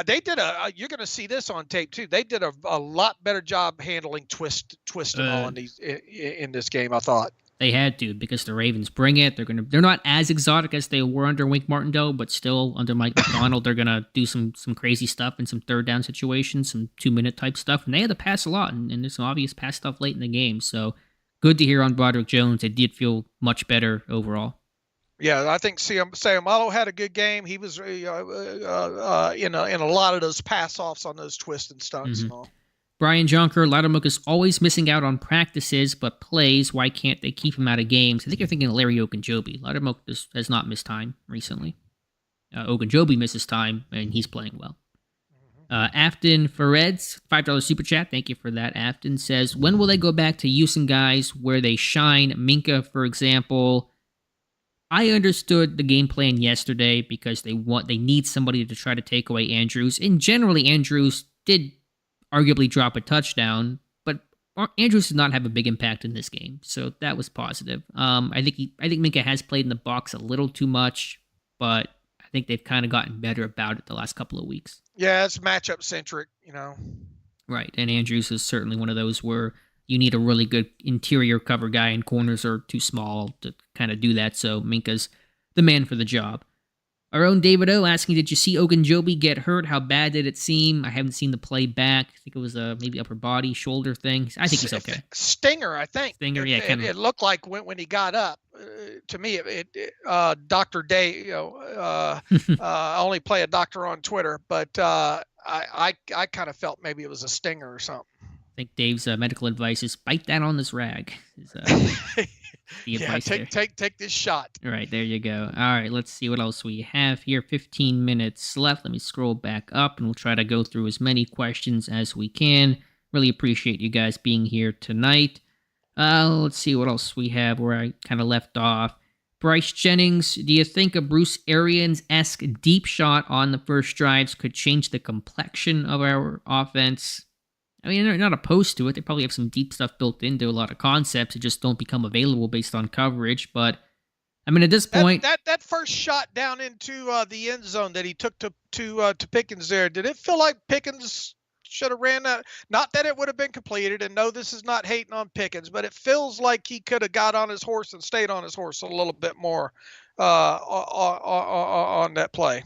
They did you're going to see this on tape too. They did a lot better job handling twist and all in this game, I thought. They had to, because the Ravens bring it. They're not as exotic as they were under Wink Martindale, but still under Mike McDonald, they're gonna do some crazy stuff in some third down situations, some 2-minute type stuff, and they had to pass a lot, and there's some obvious pass stuff late in the game. So good to hear on Broderick Jones. It did feel much better overall. Yeah, I think Sayamalo had a good game. He was in a lot of those pass offs on those twists and stunts and all. Brian Jonker, Loudermilk is always missing out on practices, but plays. Why can't they keep him out of games? I think you're thinking of Larry Ogunjobi. Loudermilk has not missed time recently. Ogunjobi misses time, and he's playing well. Afton Fereds, $5 super chat. Thank you for that. Afton says, when will they go back to using guys where they shine? Minka, for example. I understood the game plan yesterday because they need somebody to try to take away Andrews. And generally, Andrews did arguably drop a touchdown, but Andrews did not have a big impact in this game, so that was positive. I think Minka has played in the box a little too much, but I think they've kind of gotten better about it the last couple of weeks. Yeah, it's matchup centric, Right, and Andrews is certainly one of those where you need a really good interior cover guy, and corners are too small to kind of do that, so Minka's the man for the job. Our own David O asking, did you see Ogunjobi get hurt? How bad did it seem? I haven't seen the play back. I think it was a maybe upper body, shoulder thing. I think he's okay. Stinger, I think. Stinger, yeah. It looked like when he got up, to me, Dr. Day, I only play a doctor on Twitter, but I kind of felt maybe it was a stinger or something. I think Dave's medical advice is bite that on this rag. Take this shot. All right, there you go. All right, let's see what else we have here. 15 minutes left. Let me scroll back up, and we'll try to go through as many questions as we can. Really appreciate you guys being here tonight. Let's see what else we have where I kind of left off. Bryce Jennings, do you think a Bruce Arians-esque deep shot on the first drives could change the complexion of our offense? I mean, they're not opposed to it. They probably have some deep stuff built into a lot of concepts that just don't become available based on coverage. But, I mean, at this point... That first shot down into the end zone that he took to Pickens there, did it feel like Pickens should have ran that? Not that it would have been completed, and no, this is not hating on Pickens, but it feels like he could have got on his horse and stayed on his horse a little bit more on that play.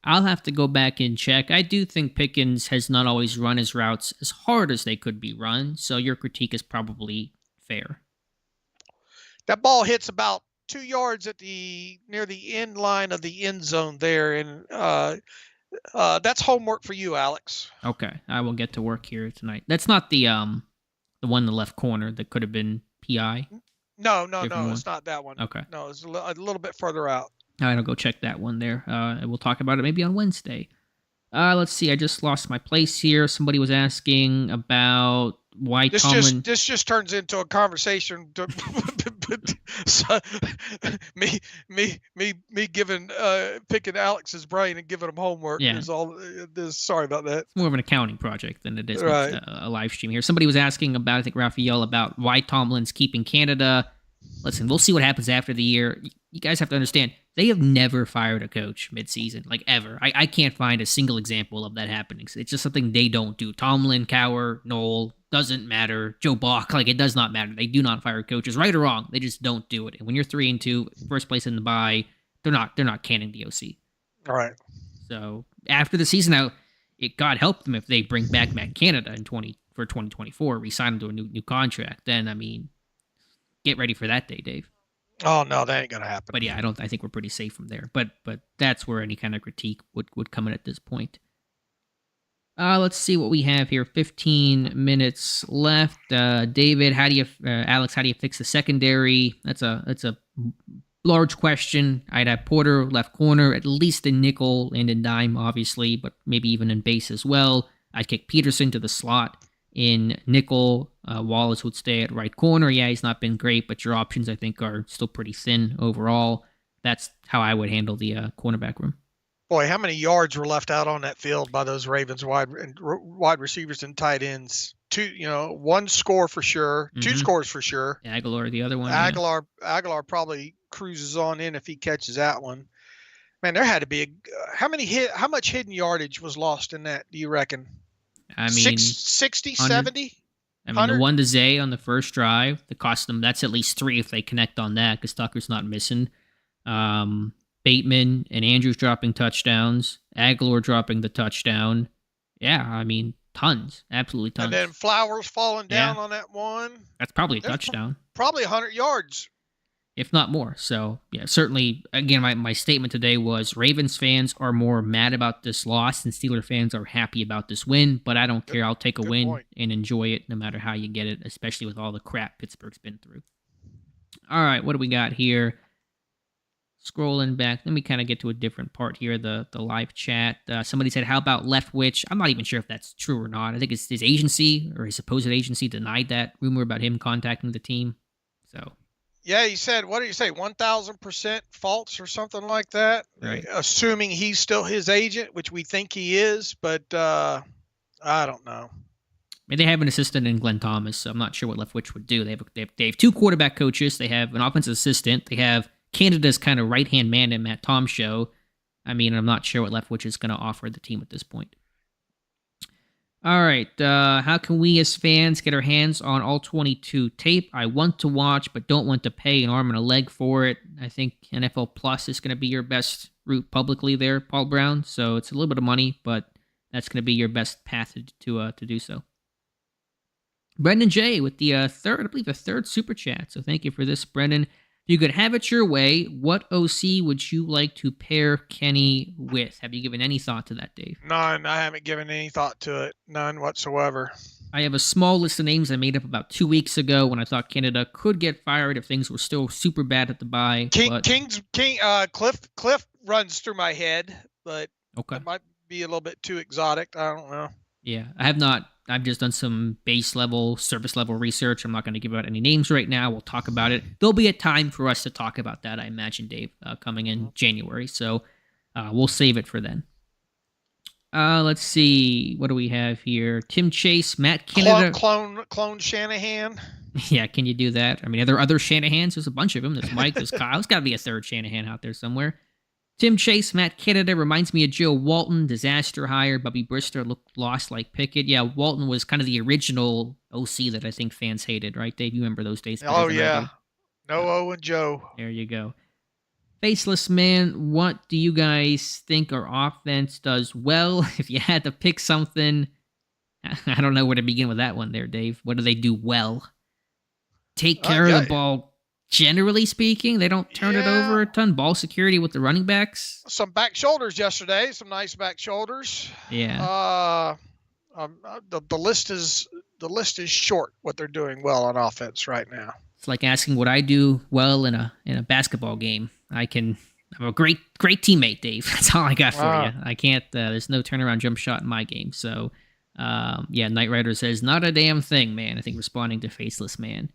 I'll have to go back and check. I do think Pickens has not always run his routes as hard as they could be run, so your critique is probably fair. That ball hits about 2 yards near the end line of the end zone there, and that's homework for you, Alex. Okay, I will get to work here tonight. That's not the one in the left corner that could have been PI? No, it's not that one. Okay. No, it's a little bit further out. All right, I'll go check that one there. And we'll talk about it maybe on Wednesday. Let's see. I just lost my place here. Somebody was asking about why Tomlin... This just turns into a conversation. me giving picking Alex's brain and giving him homework. Yeah. Sorry about that. It's more of an accounting project than it is right. a live stream here. Somebody was asking about, I think Raphael, about why Tomlin's keeping Canada. Listen, we'll see what happens after the year. You guys have to understand, they have never fired a coach midseason, like ever. I can't find a single example of that happening. It's just something they don't do. Tomlin, Cowher, Knoll, doesn't matter. Joe Bach, like it does not matter. They do not fire coaches, right or wrong. They just don't do it. And when you're 3-2, first place in the bye, they're not canning the OC. All right. So after the season, now, God help them if they bring back Matt Canada for 2024, re-sign him to a new contract. Then, I mean, get ready for that day, Dave. Oh no, that ain't gonna happen. But yeah, I think we're pretty safe from there. But that's where any kind of critique would come in at this point. Let's see what we have here. 15 minutes left. David, Alex, how do you fix the secondary? That's a large question. I'd have Porter left corner, at least in nickel and in dime, obviously, but maybe even in base as well. I'd kick Peterson to the slot in nickel. Wallace would stay at right corner. Yeah, he's not been great, but your options, I think, are still pretty thin overall. That's how I would handle the cornerback room. Boy, how many yards were left out on that field by those Ravens wide receivers and tight ends? One score for sure, two scores for sure. Aguilar, the other one. Aguilar probably cruises on in if he catches that one. Man, there had to be how much hidden yardage was lost in that? Do you reckon? I mean, 60, 70? I mean, the one to Zay on the first drive, that cost them, that's at least 3 if they connect on that, because Tucker's not missing. Bateman and Andrews dropping touchdowns. Aguilar dropping the touchdown. Yeah, I mean, tons. Absolutely tons. And then Flowers falling down on that one. That's probably a touchdown. Probably 100 yards. If not more. So, yeah, certainly, again, my statement today was Ravens fans are more mad about this loss and Steeler fans are happy about this win, but I don't care. I'll take a win and enjoy it no matter how you get it, especially with all the crap Pittsburgh's been through. All right, what do we got here? Scrolling back, let me kind of get to a different part here, the live chat. Somebody said, how about Leftwich? I'm not even sure if that's true or not. I think it's his agency or his supposed agency denied that rumor about him contacting the team. So... yeah, he said, what did you say, 1,000% false or something like that? Right. Assuming he's still his agent, which we think he is, but I don't know. I mean, they have an assistant in Glenn Thomas, so I'm not sure what Leftwich would do. They have 2 quarterback coaches. They have an offensive assistant. They have Canada's kind of right-hand man in Matt Tom's show. I mean, I'm not sure what Leftwich is going to offer the team at this point. All right, how can we as fans get our hands on all 22 tape? I want to watch, but don't want to pay an arm and a leg for it. I think NFL Plus is going to be your best route publicly there, Paul Brown. So it's a little bit of money, but that's going to be your best path to do so. Brendan J with the third super chat. So thank you for this, Brendan. If you could have it your way, what OC would you like to pair Kenny with? Have you given any thought to that, Dave? None. I haven't given any thought to it. None whatsoever. I have a small list of names I made up about 2 weeks ago when I thought Canada could get fired if things were still super bad at the bye. Cliff runs through my head, but okay. It might be a little bit too exotic. I don't know. Yeah, I've just done some base level, surface level research. I'm not going to give out any names right now. We'll talk about it. There'll be a time for us to talk about that, I imagine, Dave, coming in January. So we'll save it for then. Let's see. What do we have here? Tim Chase, Matt Canada. Clone Shanahan. Yeah, can you do that? I mean, are there other Shanahans? There's a bunch of them. There's Mike, there's Kyle. There's got to be a third Shanahan out there somewhere. Tim Chase, Matt Canada reminds me of Joe Walton, disaster hire. Bubby Brister looked lost like Pickett. Yeah, Walton was kind of the original OC that I think fans hated, right, Dave? You remember those days? Oh, yeah. No O and Joe. There you go. Faceless Man, what do you guys think our offense does well? If you had to pick something, I don't know where to begin with that one there, Dave. What do they do well? Take care of the ball. Generally speaking, they don't turn it over a ton. Ball security with the running backs. Some back shoulders yesterday. Some nice back shoulders. Yeah. The list is short. What they're doing well on offense right now. It's like asking what I do well in a basketball game. I'm a great teammate, Dave. That's all I got for you. I can't. There's no turnaround jump shot in my game. So, Knight Rider says not a damn thing, man. I think responding to Faceless Man.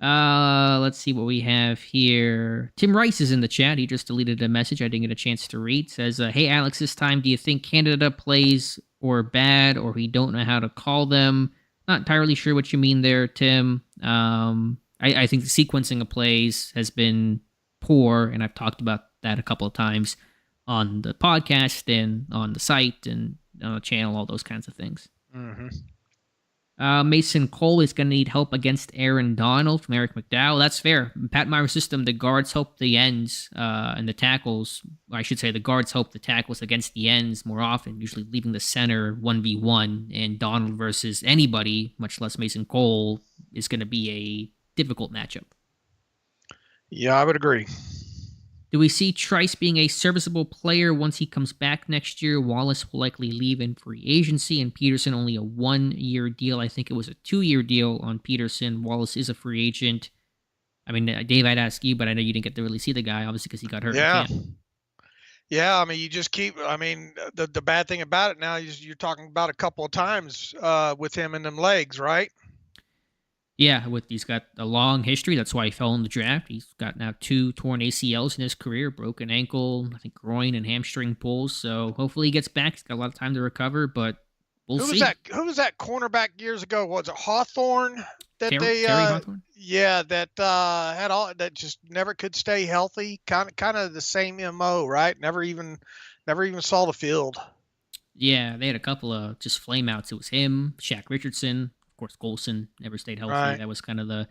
Let's see what we have here. Tim Rice is in the chat. He just deleted a message I didn't get a chance to read. Says, hey, Alex, this time, do you think Canada plays or bad, or we don't know how to call them? Not entirely sure what you mean there, Tim. I think the sequencing of plays has been poor, and I've talked about that a couple of times on the podcast and on the site and on the channel, all those kinds of things. Mm-hmm. Mason Cole is going to need help against Aaron Donald from Eric McDowell. That's fair. Pat Meyer's system, the guards help the ends and the tackles. I should say the guards help the tackles against the ends more often, usually leaving the center 1v1. And Donald versus anybody, much less Mason Cole, is going to be a difficult matchup. Yeah, I would agree. Do we see Trice being a serviceable player once he comes back next year? Wallace will likely leave in free agency, and Peterson only a 1-year deal. I think it was a 2-year deal on Peterson. Wallace is a free agent. I mean, Dave, I'd ask you, but I know you didn't get to really see the guy, obviously, because he got hurt. Yeah. Yeah, I mean, you just keep. I mean, the bad thing about it now is you're talking about a couple of times with him and them legs, right? Yeah, he's got a long history. That's why he fell in the draft. He's got now 2 torn ACLs in his career, broken ankle, I think groin and hamstring pulls. So hopefully he gets back. He's got a lot of time to recover, but we'll see. Who was that cornerback years ago? Was it Hawthorne? Terry Hawthorne? Yeah, that had all that just never could stay healthy. Kind of the same MO, right? Never even saw the field. Yeah, they had a couple of just flameouts. It was him, Shaq Richardson. Of course, Golson never stayed healthy. Right. That was kind of the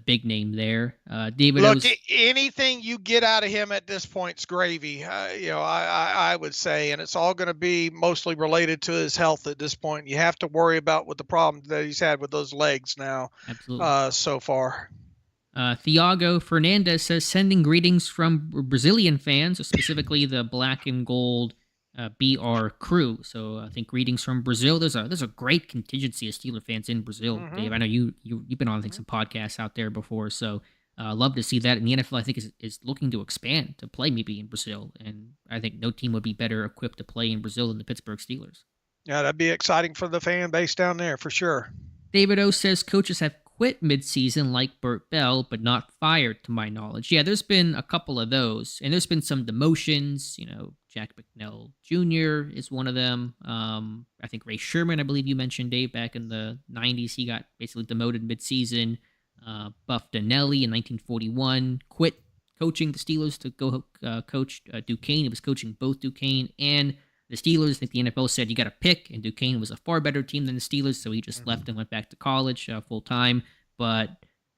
big name there. David, look, anything you get out of him at this point's gravy. I would say, and it's all going to be mostly related to his health at this point. You have to worry about with the problem that he's had with those legs now. Absolutely. So far. Thiago Fernandez says sending greetings from Brazilian fans, specifically the black and gold BR crew. So I think greetings from Brazil. There's a great contingency of Steeler fans in Brazil, mm-hmm. Dave. I know you've been on, I think, some podcasts out there before, so love to see that. And the NFL, I think, is looking to expand to play maybe in Brazil, and I think no team would be better equipped to play in Brazil than the Pittsburgh Steelers. Yeah, that'd be exciting for the fan base down there for sure. David O says coaches have quit midseason like Burt Bell, but not fired to my knowledge. Yeah, there's been a couple of those, and there's been some demotions. Jack McNell Jr. is one of them. I think Ray Sherman, I believe you mentioned, Dave, back in the 90s, he got basically demoted midseason. Buff Donnelly in 1941 quit coaching the Steelers to go coach Duquesne. He was coaching both Duquesne and the Steelers. I think the NFL said you got to pick, and Duquesne was a far better team than the Steelers, so he just left and went back to college full time. But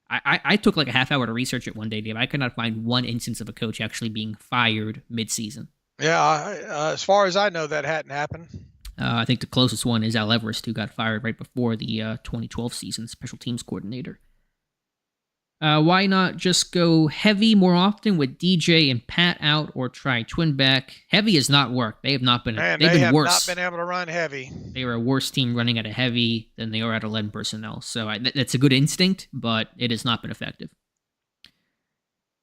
I took like a half hour to research it one day, Dave. I could not find one instance of a coach actually being fired midseason. Yeah, as far as I know, that hadn't happened. I think the closest one is Al Everest, who got fired right before the 2012 season, special teams coordinator. Why not just go heavy more often with DJ and Pat out, or try twin back? Heavy has not worked. They have not been. Man, they've been worse. Not been able to run heavy. They are a worse team running at a heavy than they are at a lead personnel. So that's a good instinct, but it has not been effective.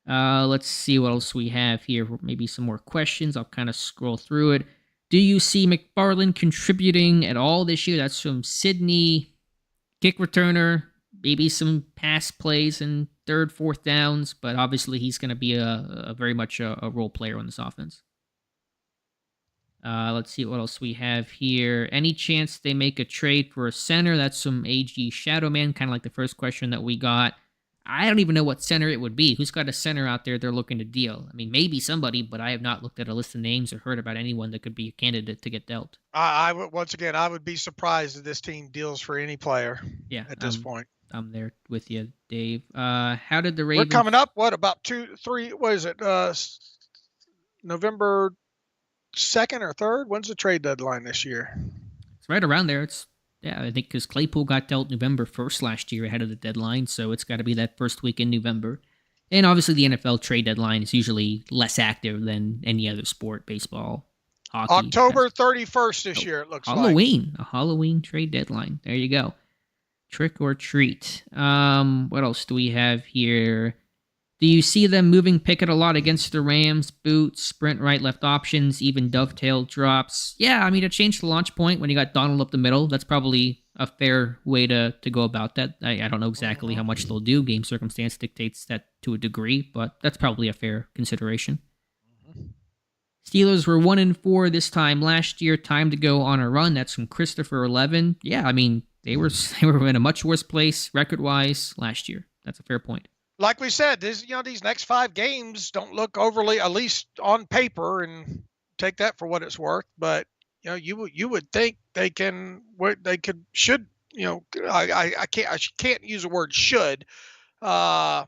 Let's see what else we have here. Maybe some more questions. I'll kind of scroll through it. Do you see McFarland contributing at all this year? That's from Sydney. Kick returner, maybe some pass plays and third, fourth downs, but obviously he's going to be a very much a role player on this offense. Let's see what else we have here. Any chance they make a trade for a center? That's from AG Shadowman, kind of like the first question that we got. I don't even know what center it would be. Who's got a center out there they're looking to deal? I mean, maybe somebody, but I have not looked at a list of names or heard about anyone that could be a candidate to get dealt. I would be surprised if this team deals for any player. Yeah, at this point. I'm there with you, Dave. How did the Ravens? We're coming up. What about 2, 3? What is it? November 2nd or 3rd? When's the trade deadline this year? It's right around there. I think because Claypool got dealt November 1st last year ahead of the deadline, so it's got to be that first week in November. And obviously the NFL trade deadline is usually less active than any other sport, baseball, hockey. October 31st this year, it looks Halloween, like. A Halloween trade deadline. There you go. Trick or treat. What else do we have here? Do you see them moving Pickett a lot against the Rams? Boot, sprint right, left options, even dovetail drops. Yeah, I mean, it changed the launch point when you got Donald up the middle. That's probably a fair way to go about that. I don't know exactly how much they'll do. Game circumstance dictates that to a degree, but that's probably a fair consideration. Steelers were 1-4 this time last year. Time to go on a run. That's from Christopher 11. Yeah, I mean, they were in a much worse place record-wise last year. That's a fair point. Like we said, these next 5 games don't look overly, at least on paper, and take that for what it's worth. But you would think they should. I can't use the word should. You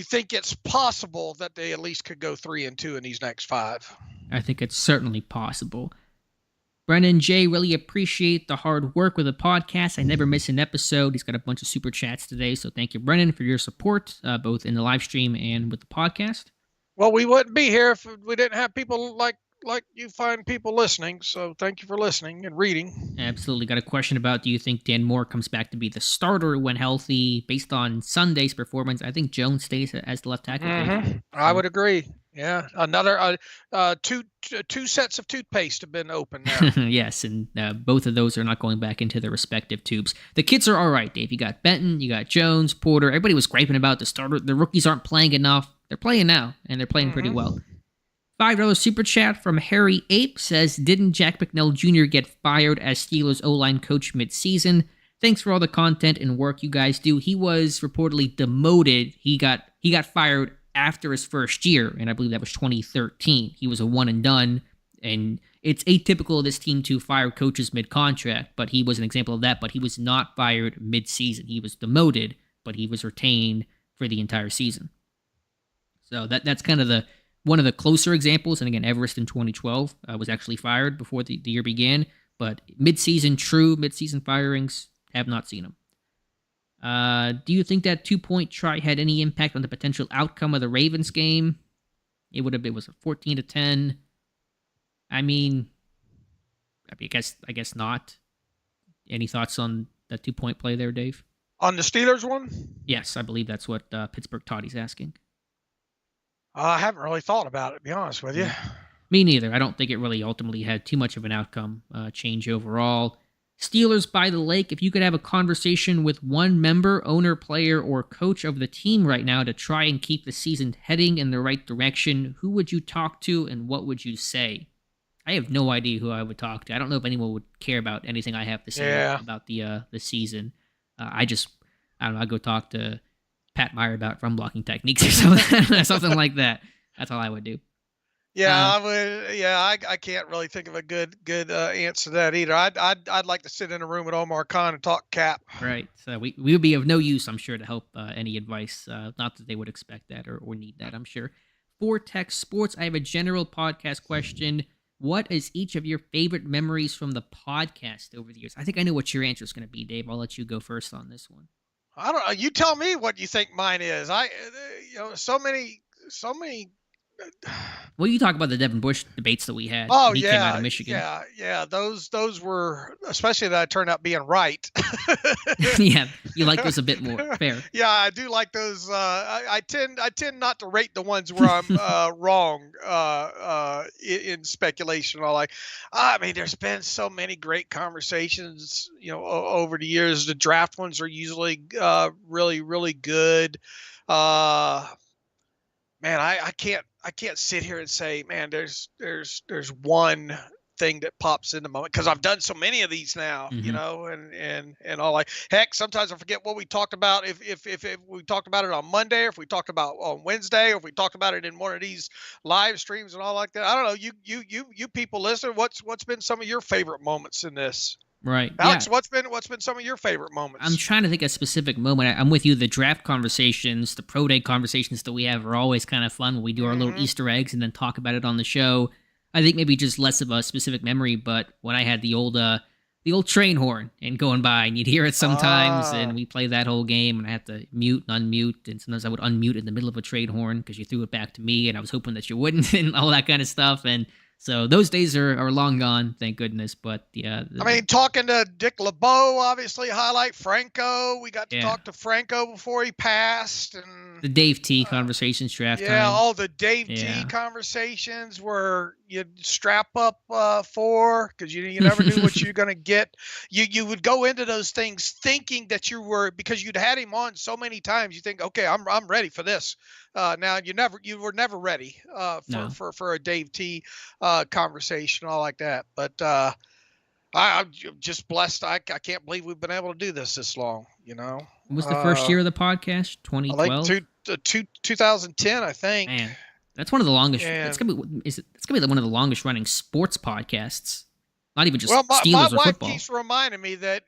think it's possible that they at least could go 3-2 in these next 5? I think it's certainly possible. Brennan J, really appreciate the hard work with the podcast. I never miss an episode. He's got a bunch of super chats today, so thank you, Brennan, for your support, both in the live stream and with the podcast. Well, we wouldn't be here if we didn't have people like you find people listening. So thank you for listening and reading. Absolutely. Got a question about, do you think Dan Moore comes back to be the starter when healthy? Based on Sunday's performance, I think Jones stays as the left tackle. Mm-hmm. I would agree. Yeah, another two sets of toothpaste have been opened now. Yes, and both of those are not going back into their respective tubes. The kids are all right, Dave. You got Benton, you got Jones, Porter. Everybody was griping about the starter. The rookies aren't playing enough. They're playing now, and they're playing pretty well. $5 super chat from Harry Ape says, didn't Jack McNell Jr. get fired as Steelers O-line coach mid-season? Thanks for all the content and work you guys do. He was reportedly demoted. He got fired after his first year, and I believe that was 2013. He was a one and done, and it's atypical of this team to fire coaches mid-contract, but he was an example of that. But he was not fired mid-season. He was demoted, but he was retained for the entire season. So that's kind of one of the closer examples. And again, Everest in 2012 was actually fired before the year began, but mid-season firings, have not seen him. Do you think that 2-point try had any impact on the potential outcome of the Ravens game? It was a 14-10. I guess not. Any thoughts on that 2-point play there, Dave? On the Steelers one? Yes, I believe that's what Pittsburgh Toddy's asking. I haven't really thought about it, to be honest with you. Me neither. I don't think it really ultimately had too much of an outcome change overall. Steelers by the Lake, if you could have a conversation with one member, owner, player, or coach of the team right now to try and keep the season heading in the right direction, who would you talk to and what would you say? I have no idea who I would talk to. I don't know if anyone would care about anything I have to say about the season. I don't know, I'd go talk to Pat Meyer about run blocking techniques or something like that. That's all I would do. Yeah, I would. Yeah, I can't really think of a good answer to that either. I'd like to sit in a room with Omar Khan and talk cap. Right. So we would be of no use, I'm sure, to help any advice. Not that they would expect that or need that, I'm sure. For Tech Sports, I have a general podcast question. What is each of your favorite memories from the podcast over the years? I think I know what your answer is going to be, Dave. I'll let you go first on this one. I don't know. You tell me what you think mine is. So many. Well, you talk about the Devin Bush debates that we had. Oh, he came out of Michigan. Yeah. Those were, especially that I turned out being right. Yeah, you like those a bit more. Fair. Yeah, I do like those. I tend not to rate the ones where I'm wrong in speculation. There's been so many great conversations, over the years. The draft ones are usually really, really good. Man, I can't sit here and say, man, there's one thing that pops in the moment, because I've done so many of these now, and all. Like, heck, sometimes I forget what we talked about. If we talked about it on Monday, or if we talked about on Wednesday, or if we talked about it in one of these live streams and all like that. I don't know. You people listen. What's been some of your favorite moments in this? Right. Alex, yeah. what's been some of your favorite moments? I'm trying to think of a specific moment. I'm with you. The draft conversations, the pro day conversations that we have are always kind of fun when we do our little Easter eggs and then talk about it on the show. I think maybe just less of a specific memory, but when I had the old train horn and going by, and you'd hear it sometimes, and we play that whole game, and I had to mute and unmute, and sometimes I would unmute in the middle of a train horn because you threw it back to me, and I was hoping that you wouldn't, and all that kind of stuff. And so those days are long gone, thank goodness. But yeah, talking to Dick LeBeau, obviously highlight. Franco, we got to talk to Franco before he passed, and the Dave T conversations, draft time. Yeah, all the Dave T conversations where you strap up for, because you never knew what you're gonna get. You would go into those things thinking that because you'd had him on so many times. You think, okay, I'm ready for this. Now you were never ready for a Dave T conversation, all like that. But I'm just blessed. I can't believe we've been able to do this long. What was the first year of the podcast? I think 2012. 2010, I think. Man, that's one of the longest. And It's gonna be one of the longest running sports podcasts. Not even just well, my Steelers or wife football. keeps reminding me that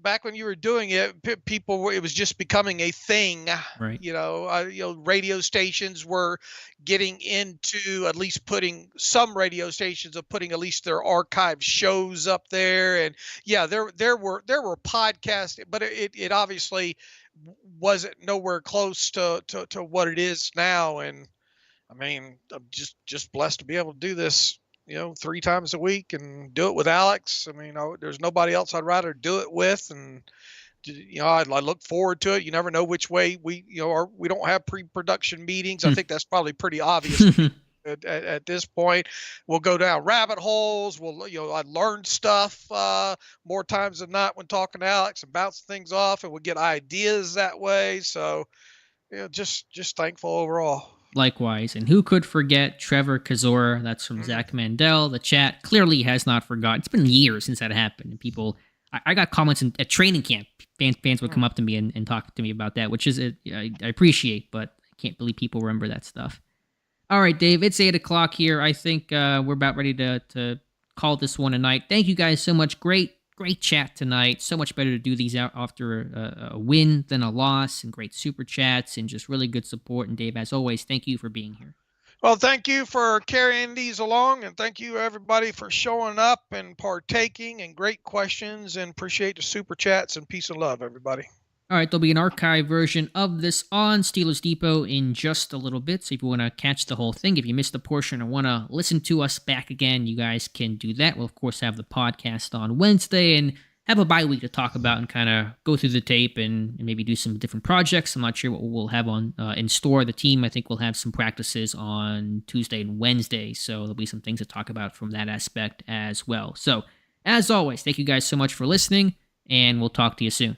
back when you were doing it, it was just becoming a thing. Right. Radio stations were getting into at least putting at least their archived shows up there, and there were podcasts, but it obviously wasn't nowhere close to what it is now. And I mean, I'm just blessed to be able to do this 3 times a week and do it with Alex. I mean, there's nobody else I'd rather do it with. And, I look forward to it. You never know which way we don't have pre-production meetings. I think that's probably pretty obvious at this point. We'll go down rabbit holes. I learned stuff more times than not when talking to Alex and bounce things off, and we'll get ideas that way. So, just thankful overall. Likewise, and who could forget Trevor Kozora? That's from Zach Mandel. The chat clearly has not forgotten. It's been years since that happened, and people, I got comments at training camp. Fans would come up to me and talk to me about that, which is I appreciate, but I can't believe people remember that stuff. All right, Dave, it's 8:00 here. I think we're about ready to call this one a night. Thank you guys so much. Great chat tonight. So much better to do these out after a win than a loss, and great super chats and just really good support. And Dave, as always, thank you for being here. Well, thank you for carrying these along, and thank you everybody for showing up and partaking, and great questions, and appreciate the super chats, and peace and love, everybody. All right, there'll be an archive version of this on Steelers Depot in just a little bit, so if you want to catch the whole thing, if you missed a portion or want to listen to us back again, you guys can do that. We'll, of course, have the podcast on Wednesday and have a bye week to talk about and kind of go through the tape and maybe do some different projects. I'm not sure what we'll have on in store. The team, I think, will have some practices on Tuesday and Wednesday, so there'll be some things to talk about from that aspect as well. So, as always, thank you guys so much for listening, and we'll talk to you soon.